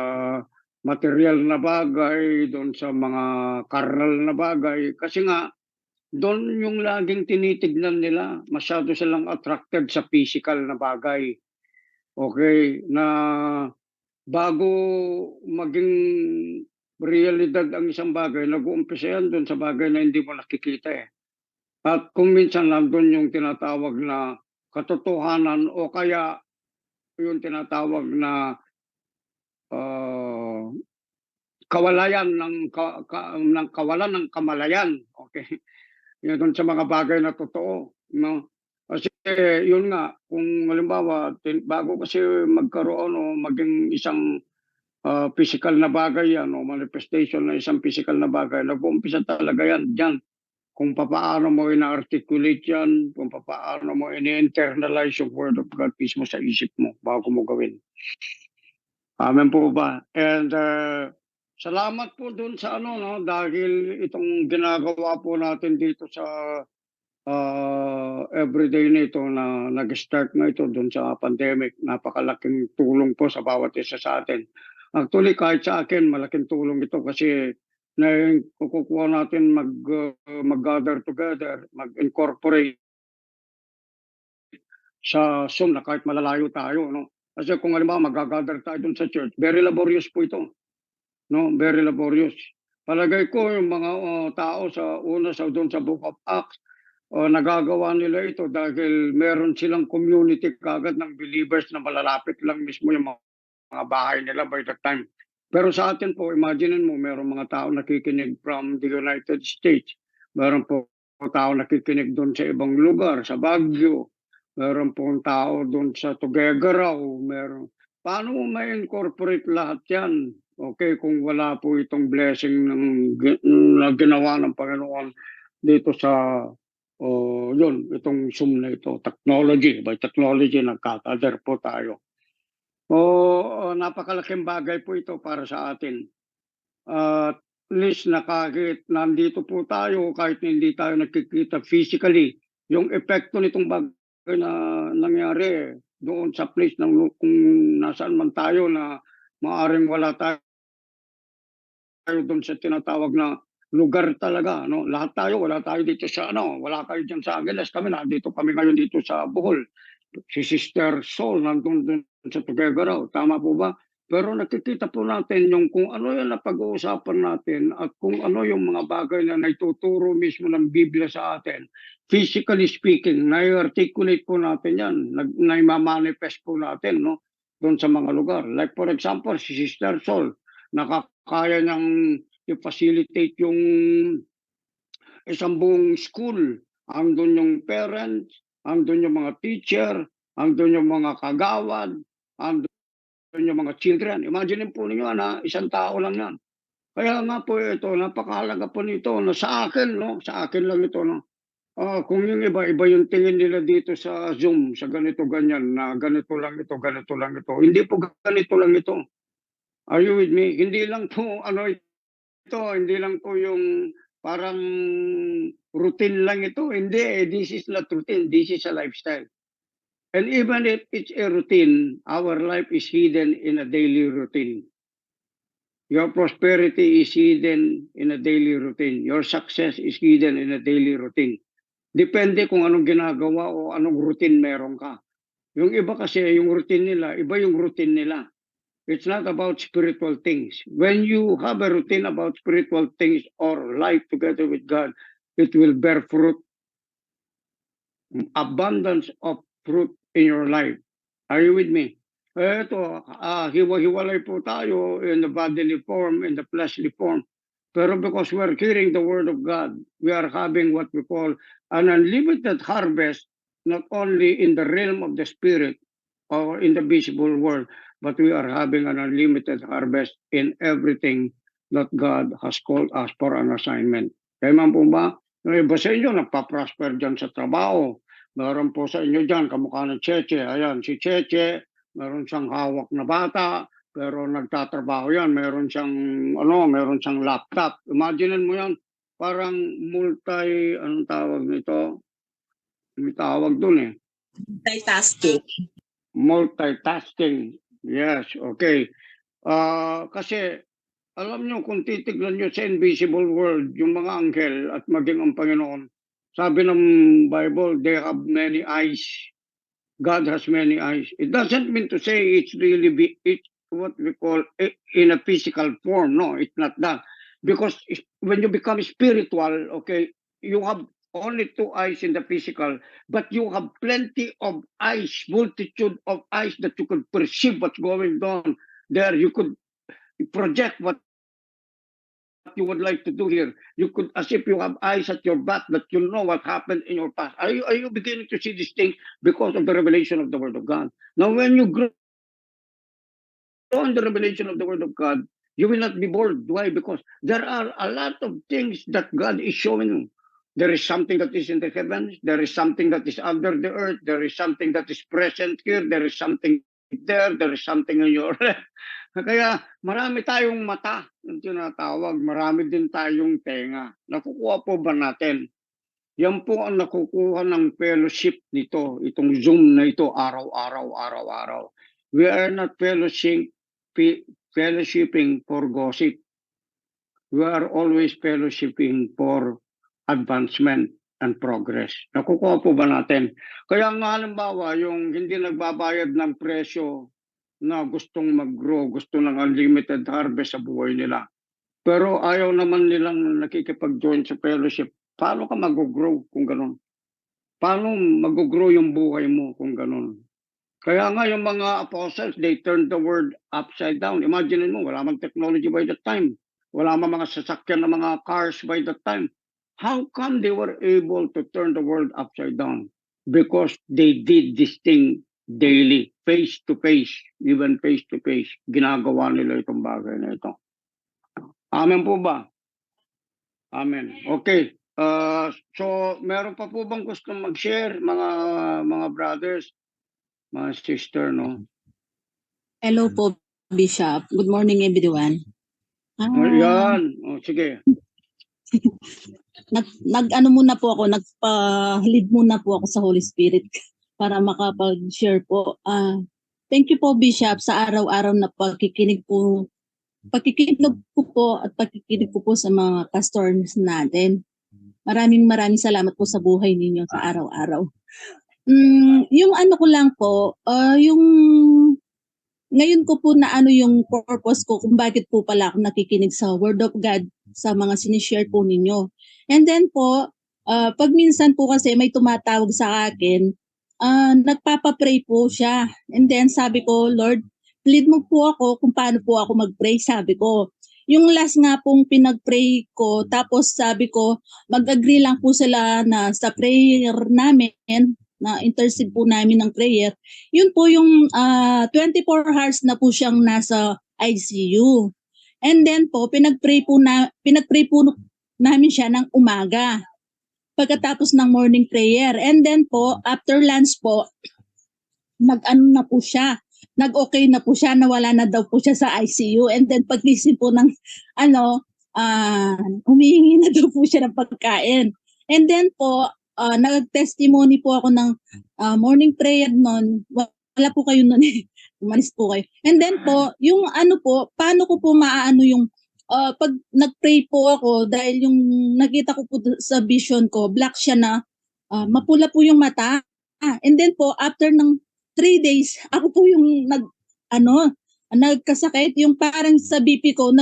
material na bagay, doon sa mga carnal na bagay. Kasi nga, doon yung laging tinitignan nila. Masyado silang attracted sa physical na bagay. Okay, na bago maging realidad ang isang bagay, nag-uumpisa yan doon sa bagay na hindi mo nakikita eh. At kung minsan nandun yung tinatawag na katotohanan o kaya yung tinatawag na kawalayan ng kawalan ng kamalayan. Okay. Yun doon sa mga bagay na totoo, no? Kasi yun nga, kung halimbawa, bago kasi magkaroon o maging isang physical na bagay yan o manifestation na isang physical na bagay, nag-uumpisa talaga yan dyan. Kung paano mo ina-articulate yan, kung paano mo ini-internalize yung word of God mismo sa isip mo bago mo gawin. Amen po ba? And salamat po dun sa ano, no, dahil itong ginagawa po natin dito sa everyday nito na nag-start na ito dun sa pandemic. Napakalaking tulong po sa bawat isa sa atin. Actually, kahit sa akin, malaking tulong ito kasi na kukuha natin mag-gather together, mag-incorporate sa Zoom na kahit malalayo tayo, no? Kasi kung halimbawa mag-gather tayo dun sa church, very laborious po ito. No, very laborious. Palagay ko yung mga tao sa doon sa Book of Acts, nagagawa nila ito dahil meron silang community kagad ng believers na malalapit lang mismo yung mga bahay nila by that time. Pero sa atin po, imagine mo, meron mga tao nakikinig from the United States. Meron po tao nakikinig doon sa ibang lugar, sa Baguio. Meron po tao doon sa Tuguegarao. Meron. Paano mo ma-incorporate lahat yan? Okay, kung wala po itong blessing na ginawa ng Panginoon dito sa yun, itong Zoom na ito, technology. By technology, nagkakader po tayo. Napakalaking bagay po ito para sa atin. At least na kahit nandito po tayo, kahit hindi tayo nakikita physically, yung epekto nitong bagay na nangyari doon sa place ng kung nasaan man tayo na maaring wala tayo doon sa tinatawag na lugar talaga, no? Lahat tayo, wala tayo dito sa wala kayo diyan sa Angeles, kami nandito kami ngayon dito sa Bohol. Si Sister Sol nandun sa Tuguegarao, tama po ba? Pero nakikita po natin yung kung ano yung napag-uusapan natin at kung ano yung mga bagay na naituturo mismo ng Biblia sa atin. Physically speaking, na-articulate po natin yan, na-manifest po natin, no? Doon sa mga lugar. Like for example, si Sister Sol, nakakaya niyang i-facilitate yung isang buong school. Andun yung parents, andun yung mga teacher, andun yung mga kagawad, andun yung mga children. Imagine po ninyo na isang tao lang yan. Kaya nga po ito, napakahalaga po nito na sa akin, no? Sa akin lang ito, no? Kung yung iba yung tingin nila dito sa Zoom, sa ganito, ganyan, na ganito lang ito, ganito lang ito. Hindi po ganito lang ito. Are you with me? Hindi lang po, ito, hindi lang po yung parang routine lang ito. Hindi, this is not routine. This is a lifestyle. And even if it's a routine, our life is hidden in a daily routine. Your prosperity is hidden in a daily routine. Your success is hidden in a daily routine. Depende kung anong ginagawa o anong routine meron ka. Yung iba kasi, yung routine nila, iba yung routine nila. It's not about spiritual things. When you have a routine about spiritual things or life together with God, it will bear fruit. Abundance of fruit in your life. Are you with me? Ito, hiwa-hiwalay po tayo in the bodily form, in the fleshly form. Pero because we're hearing the word of God, we are having what we call an unlimited harvest, not only in the realm of the spirit or in the visible world, but we are having an unlimited harvest in everything that God has called us for an assignment. Kaya man po ba, yung iba sa inyo nagpa-prosper dyan sa trabaho. Meron po sa inyo dyan, kamukha ng Cheche. Ayan, si Cheche, meron siyang hawak na bata, pero nagtatrabaho yan. Meron siyang laptop. Imagine mo yan, parang anong tawag nito? May tawag dun eh. Multitasking. Yes, okay. Kasi alam nyo, kung titignan nyo sa invisible world, yung mga anghel at maging ang Panginoon, sabi ng Bible, they have many eyes. God has many eyes. It doesn't mean to say it's what we call in a physical form. No, it's not that. Because when you become spiritual, okay, you have only 2 eyes in the physical, but you have plenty of eyes, multitude of eyes that you could perceive what's going on there. You could project what you would like to do here. You could, as if you have eyes at your back, that you know what happened in your past. Are you beginning to see this thing because of the revelation of the Word of God? Now, when you grow in the revelation of the Word of God, you will not be bored. Why? Because there are a lot of things that God is showing you. There is something that is in the heavens. There is something that is under the earth. There is something that is present here. There is something there. There is something in your left. Kaya marami tayong mata, yung tinatawag. Marami din tayong tenga. Nakukuha po ba natin? Yan po ang nakukuha ng fellowship nito. Itong Zoom na ito, araw-araw. We are not fellowshipping for gossip. We are always fellowshipping for advancement and progress. Nakukuha po ba natin? Kaya nga halimbawa, yung hindi nagbabayad ng presyo na gustong mag-grow, gusto ng unlimited harvest sa buhay nila. Pero ayaw naman nilang nakikipag-join sa fellowship. Paano ka mag-grow kung ganun? Paano mag-grow yung buhay mo kung ganun? Kaya nga yung mga apostles, they turned the word upside down. Imagine mo, wala mang technology by that time. Wala mang mga sasakyan na mga cars by that time. How come they were able to turn the world upside down? Because they did this thing daily, face to face, even face to face. Ginagawa nila itong bagay na ito. Amen po ba? Amen. Okay. So meron pa po bang gusto mag-share mga brothers, mga sister, no? Hello po, Bishop. Good morning, everyone. Yan. Sige. Nag-ano muna po ako, nagpa-lead muna po ako sa Holy Spirit para makapag-share po. Thank you po, Bishop, sa araw-araw na pagkikinig ko po at pagkikinig ko po sa mga pastors natin. Maraming salamat po sa buhay ninyo sa araw-araw. Yung ano ko lang po, yung ngayon ko po na ano yung purpose ko kung bakit po pala ako nakikinig sa Word of God sa mga sinishare po ninyo. And then po, pag minsan po kasi may tumatawag sa akin, nagpapapray po siya. And then sabi ko, Lord, lead mo po ako kung paano po ako mag-pray, sabi ko. Yung last nga pong pinag-pray ko, tapos sabi ko, mag-agree lang po sila na sa prayer namin, na intercede po namin ng prayer, yun po yung 24 hours na po siyang nasa ICU. And then po, pinag-pray po namin siya ng umaga, pagkatapos ng morning prayer. And then po, after lunch po, nag-ano na po siya, nag-okay na po siya, nawala na daw po siya sa ICU. And then paglising po ng humihingi na daw po siya ng pagkain. And then po, nag-testimony po ako ng morning prayer noon. Wala po kayo noon eh. Umalis po kayo. And then po, yung ano po, paano ko po maaano yung pag nag-pray po ako dahil yung nakita ko po sa vision ko, black siya na mapula po yung mata. And then po, after ng 3 days, ako po yung nagkasakit. Yung parang sa BP ko,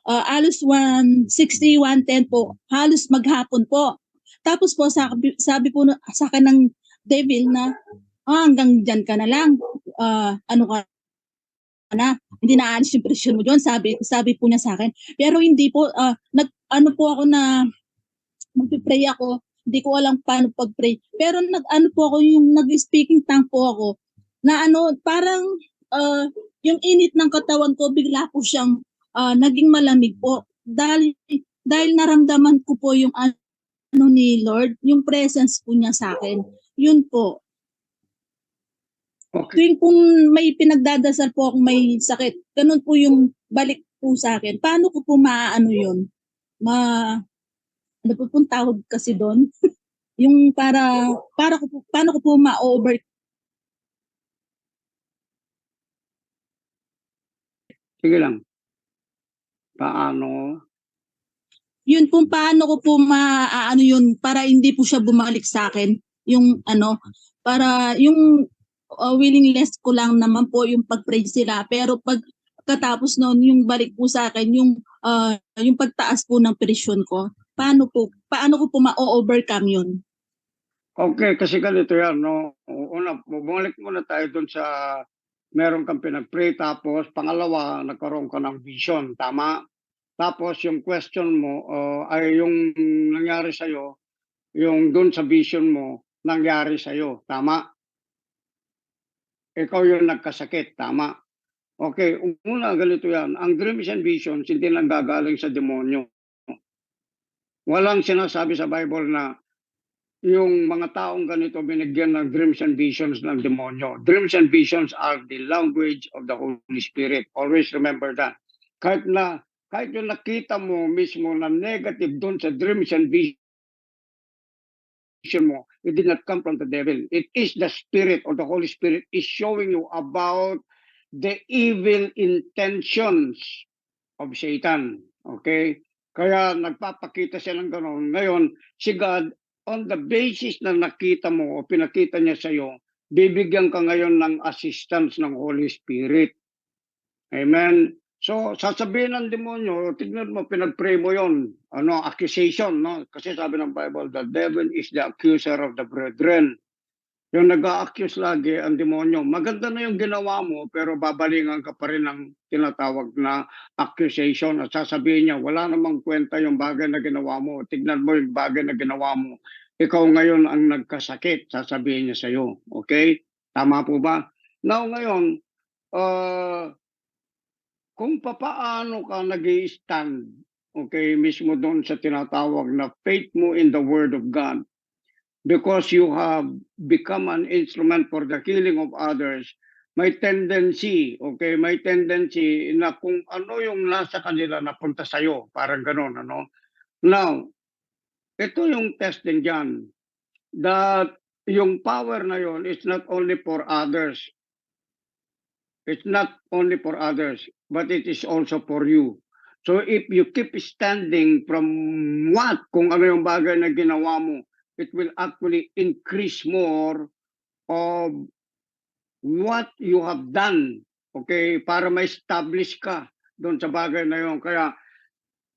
halos 160, 110 po, halos maghapon po. Tapos po, sabi po sa akin ng devil na, hanggang dyan ka na lang. Ano ka na, hindi na-alis yung presyon mo dyan. Sabi po niya sa akin. Pero hindi po, nag-ano po ako na, mag-pray ako. Hindi ko alam paano pag-pray. Pero nag-ano po ako, yung nag-speaking tongue po ako, na parang, yung init ng katawan ko, bigla po siyang naging malamig po. Dahil naramdaman ko po yung ni Lord, yung presence po niya sa akin. Yun po. Okay. Tuwing kung may pinagdadasal po akong may sakit, ganun po yung balik po sa akin. Paano ko po maaano yun? Ano po pong tawag kasi doon? Yung paano ko po ma-over. Sige lang. Paano? Yun po, paano ko po maaano yun para hindi po siya bumalik sa akin. Yung para yung willingness ko lang naman po yung pag-pray sila. Pero pagkatapos noon, yung balik po sa akin, yung pagtaas po ng presyon ko. Paano ko po ma-overcome yun? Okay, kasi ganito yan, no? Una, bumalik muna tayo dun sa meron kang pinag-pray, tapos pangalawa, nagkaroon ka ng vision, tama? Tapos yung question mo ay yung nangyari sa'yo, yung doon sa vision mo, nangyari sa'yo. Tama? Ikaw yung nagkasakit. Tama? Okay, una ganito yan. Ang dreams and visions hindi lang gagaling sa demonyo. Walang sinasabi sa Bible na yung mga taong ganito binigyan ng dreams and visions ng demonyo. Dreams and visions are the language of the Holy Spirit. Always remember that. Kahit yung nakita mo mismo na negative doon sa dreams and vision mo, it did not come from the devil. It is the Spirit or the Holy Spirit is showing you about the evil intentions of Satan. Okay? Kaya nagpapakita siya ng gano'n. Ngayon, si God, on the basis na nakita mo o pinakita niya sa iyo, bibigyan ka ngayon ng assistance ng Holy Spirit. Amen? So, sasabihin ng demonyo, tignan mo, pinag-pray mo yon, accusation, no? Kasi sabi ng Bible, the devil is the accuser of the brethren. Yung nag-a-accuse lagi ang demonyo, maganda na yung ginawa mo, pero babalingan ka pa rin ng tinatawag na accusation at sasabihin niya, wala namang kwenta yung bagay na ginawa mo. Tignan mo yung bagay na ginawa mo. Ikaw ngayon ang nagkasakit, sasabihin niya sa'yo. Okay? Tama po ba? Now ngayon, kung papaano ka nag-i-stand, okay, mismo doon sa tinatawag na faith mo in the Word of God, because you have become an instrument for the healing of others, may tendency na kung ano yung nasa kanila napunta sa'yo, parang gano'n, ano? Now, ito yung testing dyan, that yung power na yon is not only for others. It's not only for others, but it is also for you. So if you keep standing from kung ano yung bagay na ginawa mo, it will actually increase more of what you have done, okay, para ma-establish ka doon sa bagay na yun. Kaya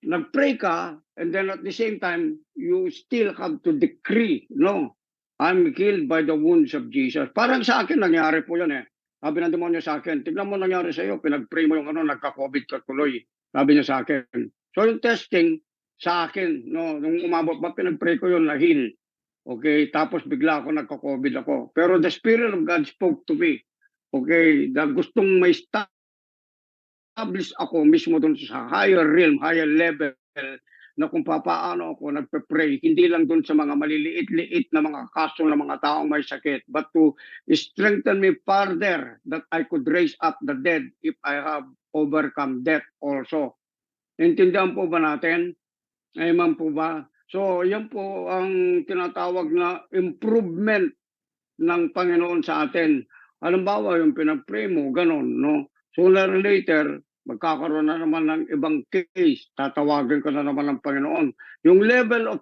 nag-pray ka, and then at the same time, you still have to decree, no, I'm healed by the wounds of Jesus. Parang sa akin, nangyari po yun eh. Sabi ng demonyo sa akin, tignan mo nangyari sa iyo, pinag-pray mo yung nagka-COVID ka tuloy. Sabi niya sa akin. So yung testing sa akin, no, nung umabot ba, pinag-pray ko yun na heal. Okay, tapos bigla ako nagka-COVID ako. Pero the Spirit of God spoke to me. Okay, na gustong may establish ako mismo doon sa higher realm, higher level, na kung paano ako nagpe-pray, hindi lang doon sa mga maliliit-liit na mga kaso ng mga taong may sakit, but to strengthen me further that I could raise up the dead if I have overcome death also. Intindihan po ba natin? Amen po ba? So, yan po ang tinatawag na improvement ng Panginoon sa atin. Halimbawa, yung pinag-pray mo, ganon, no? Sooner or later, magkakaroon na naman ng ibang case, tatawagin ka na naman ng Panginoon. Yung level of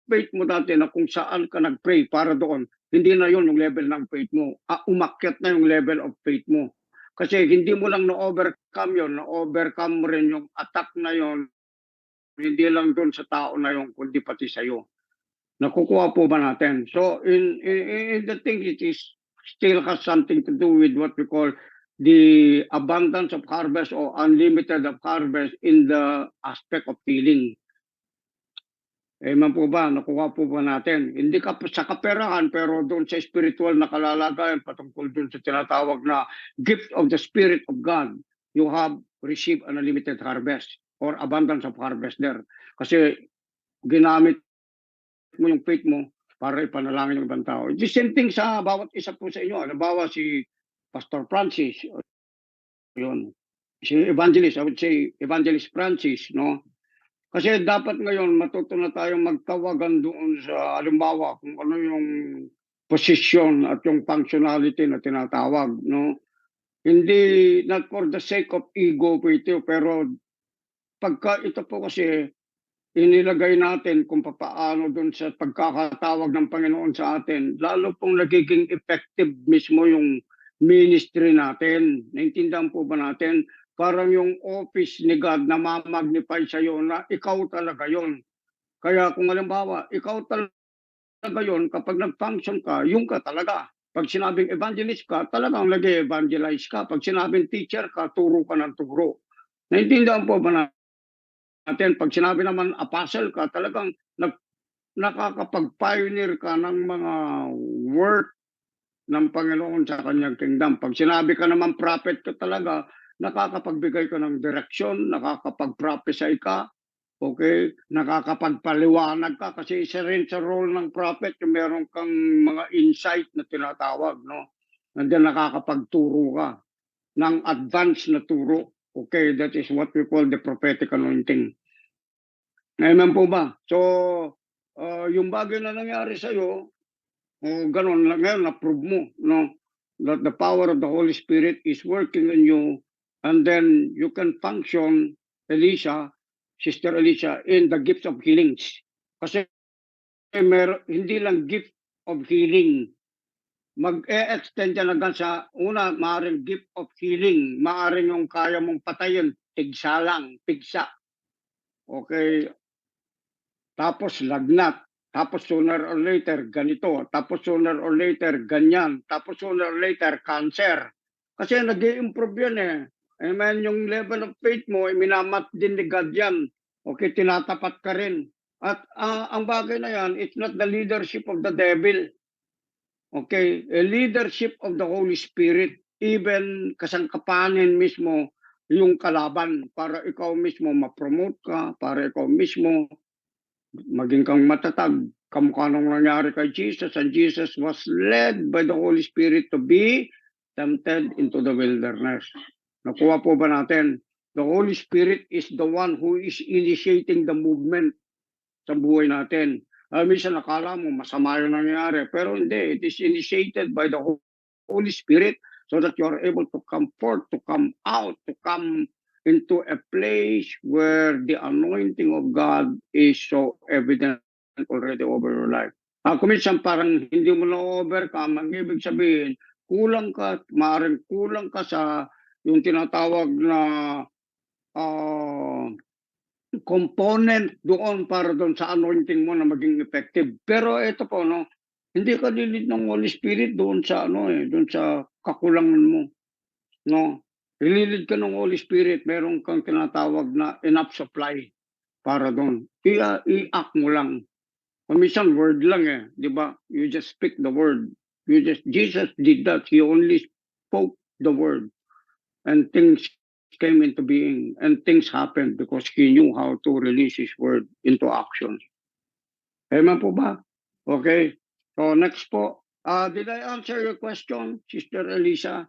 faith mo dati na kung saan ka nag-pray para doon, hindi na yun yung level ng faith mo. Umakyat na yung level of faith mo. Kasi hindi mo lang na-overcome yun, na-overcome mo rin yung attack na yun, hindi lang doon sa tao na yun, kundi pati sa'yo. Nakukuha po ba natin? So, in the thing, it is still has something to do with what we call the abundance of harvest or unlimited of harvest in the aspect of healing. Amen po ba? Nakuha po ba natin? Hindi ka sa kaperahan, pero doon sa spiritual na kalalagayan patungkol doon sa tinatawag na gift of the Spirit of God, you have received an unlimited harvest or abundance of harvest there. Kasi ginamit mo yung faith mo para ipanalangin yung ibang tao. The same thing sa bawat isa po sa inyo. Halimbawa si Pastor Francis, yun. Si Evangelist, I would say Evangelist Francis, no? Kasi dapat ngayon matuto na tayong magtawagan doon sa halimbawa kung ano yung position at yung functionality na tinatawag, no? Hindi, not for the sake of ego po ito, pero pagka ito po kasi inilagay natin kung paano doon sa pagkakatawag ng Panginoon sa atin, lalo pong nagiging effective mismo yung ministry natin. Naintindihan po ba natin? Parang yung office ni God na ma-magnify sa iyo na ikaw talaga yon. Kaya kung halimbawa, ikaw talaga yon, kapag nag-function ka, yung ka talaga. Pag sinabing evangelist ka, talagang nag-evangelize ka. Pag sinabing teacher ka, turo ka ng turo. Naintindihan po ba natin, pag sinabi naman apostle ka, talagang nakakapag-pioneer ka ng mga work ng Panginoon sa kanyang kingdom. Pag sinabi ka naman prophet ka talaga, nakakapagbigay ka ng direksyon, nakakapag-prophesy ka, okay? Nakakapagpaliwanag ka kasi isa rin sa role ng prophet yung meron kang mga insight na tinatawag, no? And then nakakapagturo ka ng advanced na turo. Okay, that is what we call the prophetic anointing. Amen po ba? So, yung bagay na nangyari sa'yo, ganun, ngayon na-prove mo, no? That the power of the Holy Spirit is working in you, and then you can function, Sister Alicia, in the gifts of healings. Kasi hindi lang gift of healing, mag-e-extend yan hanggang sa una, maaaring gift of healing, maaaring yung kaya mong patayin, tigsa lang, pigsa. Okay. Tapos lagnat. Tapos sooner or later, ganito. Tapos sooner or later, ganyan. Tapos sooner or later, cancer. Kasi nag-i-improve yan eh. Amen, yung level of faith mo, minamat din ni God yan. Okay, tinatapat ka rin. At ang bagay na yan, it's not the leadership of the devil. Okay, a leadership of the Holy Spirit, even kasangkapanin mismo yung kalaban para ikaw mismo ma-promote ka, para ikaw mismo maging kang matatag. Kamukha nung nangyari kay Jesus, and Jesus was led by the Holy Spirit to be tempted into the wilderness. Nakuha po ba natin? The Holy Spirit is the one who is initiating the movement sa buhay natin. Minsan nakala mo masama yung nangyayari, pero hindi. It is initiated by the Holy Spirit so that you are able to come forth, to come out, to come into a place where the anointing of God is so evident already over your life. Kung minsan parang hindi mo na-overcome, ang ibig sabihin, kulang ka, maaaring kulang ka sa yung tinatawag na component doon para doon sa anointing mo na maging effective. Pero ito po, no, hindi ka nilid ng Holy Spirit doon sa doon sa kakulangan mo. No, ililid ka ng Holy Spirit, meron kang tinatawag na enough supply para doon. I-act mo lang. Minsan word lang eh, di ba? You just speak the word. Jesus did that. He only spoke the word. And things came into being, and things happened because he knew how to release his word into action. Amen po ba? Okay. So next po. Did I answer your question, Sister Elisa?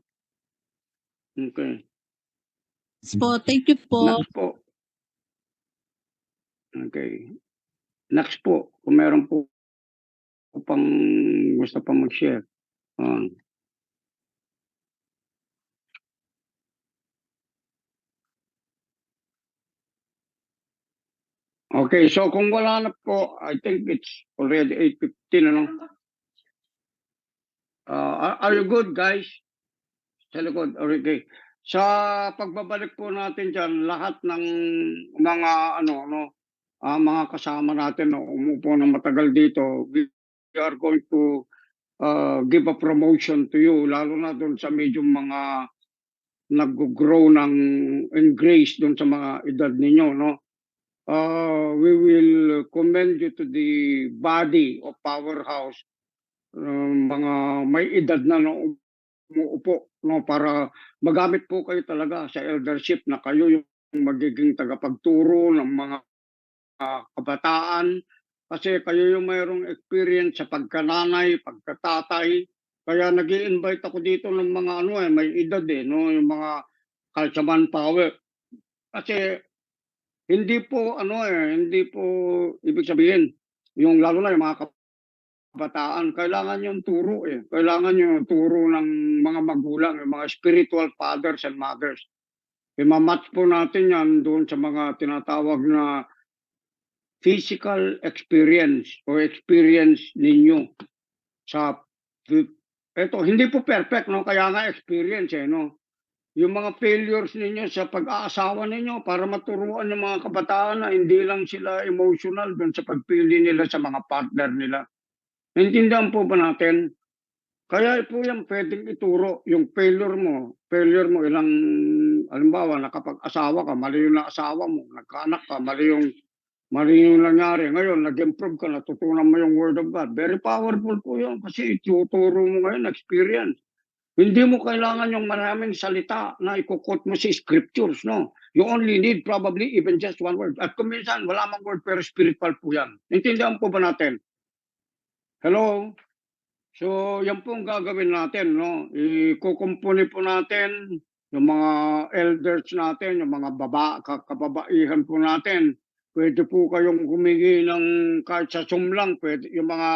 Okay. Yes po, thank you po. Next po. Okay. Next po. Kung meron po pang gusto pang mag-share. Okay, so kung wala na po, I think it's already 8:15, ano? Are you good, guys? Sa likod, okay. Sa pagbabalik po natin dyan, lahat ng mga mga kasama natin na umupo ng matagal dito, we are going to give a promotion to you, lalo na doon sa medyo mga nag-grow in grace doon sa mga edad ninyo, no? We will commend you to the body of Powerhouse, mga may edad na umuupo, no, para magamit po kayo talaga sa eldership na kayo yung magiging tagapagturo ng mga kabataan, kasi kayo yung mayroong experience sa pagkananay, pagkatatay. Kaya nag-i-invite ako dito ng mga may edad no, yung mga kalsaman power. Kasi hindi po ibig sabihin yung lalo na yung mga kabataan, kailangan yung turo kailangan yung turo ng mga magulang, yung mga spiritual fathers and mothers. Imamatch po natin yan doon sa mga tinatawag na physical experience o experience ninyo sa ito, hindi po perfect, no, kaya nga experience no. Yung mga failures ninyo sa pag-aasawa ninyo para maturuan ng mga kabataan na hindi lang sila emotional doon sa pagpili nila sa mga partner nila. Naintindihan po ba natin? Kaya po yan pwedeng ituro. Yung failure mo halimbawa, nakapag-asawa ka, mali yung asawa mo, nagkaanak ka, mali yung nangyari. Ngayon, nag-improve ka, natutunan mo yung Word of God. Very powerful po yun kasi ituturo mo ngayon, experience. Hindi mo kailangan yung maraming salita na ikukot mo sa scriptures, no? You only need probably even just one word. At kung minsan, wala mang word, pero spiritual po yan. Intindihan po ba natin? Hello? So, yan po ang gagawin natin, no? Ikukumpuni po natin yung mga elders natin, yung mga kababaihan po natin. Pwede po kayong humingi ng kahit sa Zoom lang, pwede, yung mga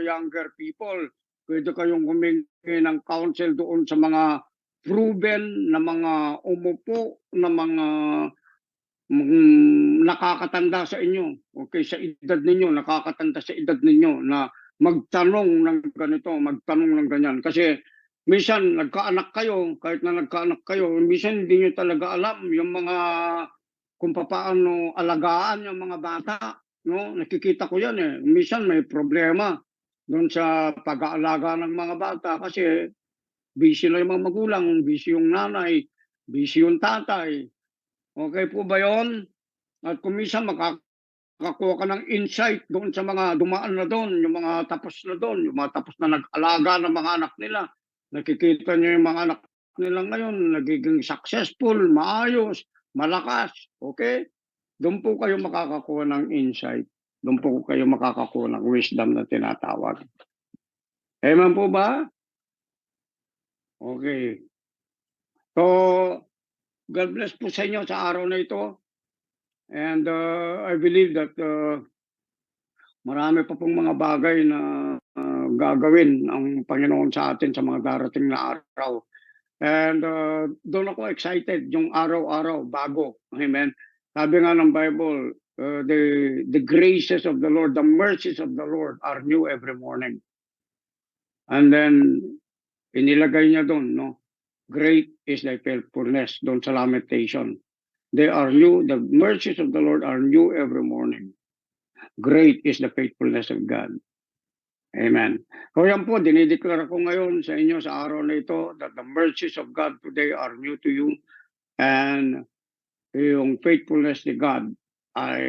younger people, pwede kayong humingi ng counsel doon sa mga proven na mga umupo na mga nakakatanda sa inyo. Okay, sa edad ninyo, nakakatanda sa edad ninyo na magtanong ng ganito, magtanong ng ganyan. Kasi minsan nagkaanak kayo, kahit na nagkaanak kayo, minsan hindi nyo talaga alam yung mga kung paano alagaan yung mga bata. No? Nakikita ko yan eh. Minsan may problema doon sa pag-aalaga ng mga bata kasi busy na yung mga magulang, busy yung nanay, busy yung tatay. Okay po ba yun? At kung minsan makakakuha ka ng insight doon sa mga dumaan na doon, yung mga tapos na doon, yung mga tapos na nag-alaga ng mga anak nila. Nakikita nyo yung mga anak nila ngayon, nagiging successful, maayos, malakas. Okay? Doon po kayo makakakuha ng insight. Doon po kayo makakakuha ng wisdom na tinatawag. Amen po ba? Okay. So, God bless po sa inyo sa araw na ito. And I believe that marami pa pong mga bagay na gagawin ang Panginoon sa atin sa mga darating na araw. And doon ako excited yung araw-araw bago. Amen. Sabi nga ng Bible, the graces of the Lord, the mercies of the Lord are new every morning. And then inilagay niya doon, no? Great is thy faithfulness, doon sa Lamentation. They are new, the mercies of the Lord are new every morning. Great is the faithfulness of God. Amen. So yan po, dinideklara ko ngayon sa inyo sa araw na ito that the mercies of God today are new to you and yung faithfulness ni God ay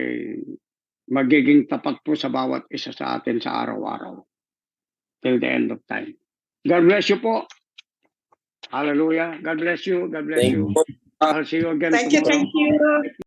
magiging tapat po sa bawat isa sa atin sa araw-araw till the end of time. God bless you po. Hallelujah. God bless you. God bless Thank you. you. I'll see you again Thank you, tomorrow. thank you.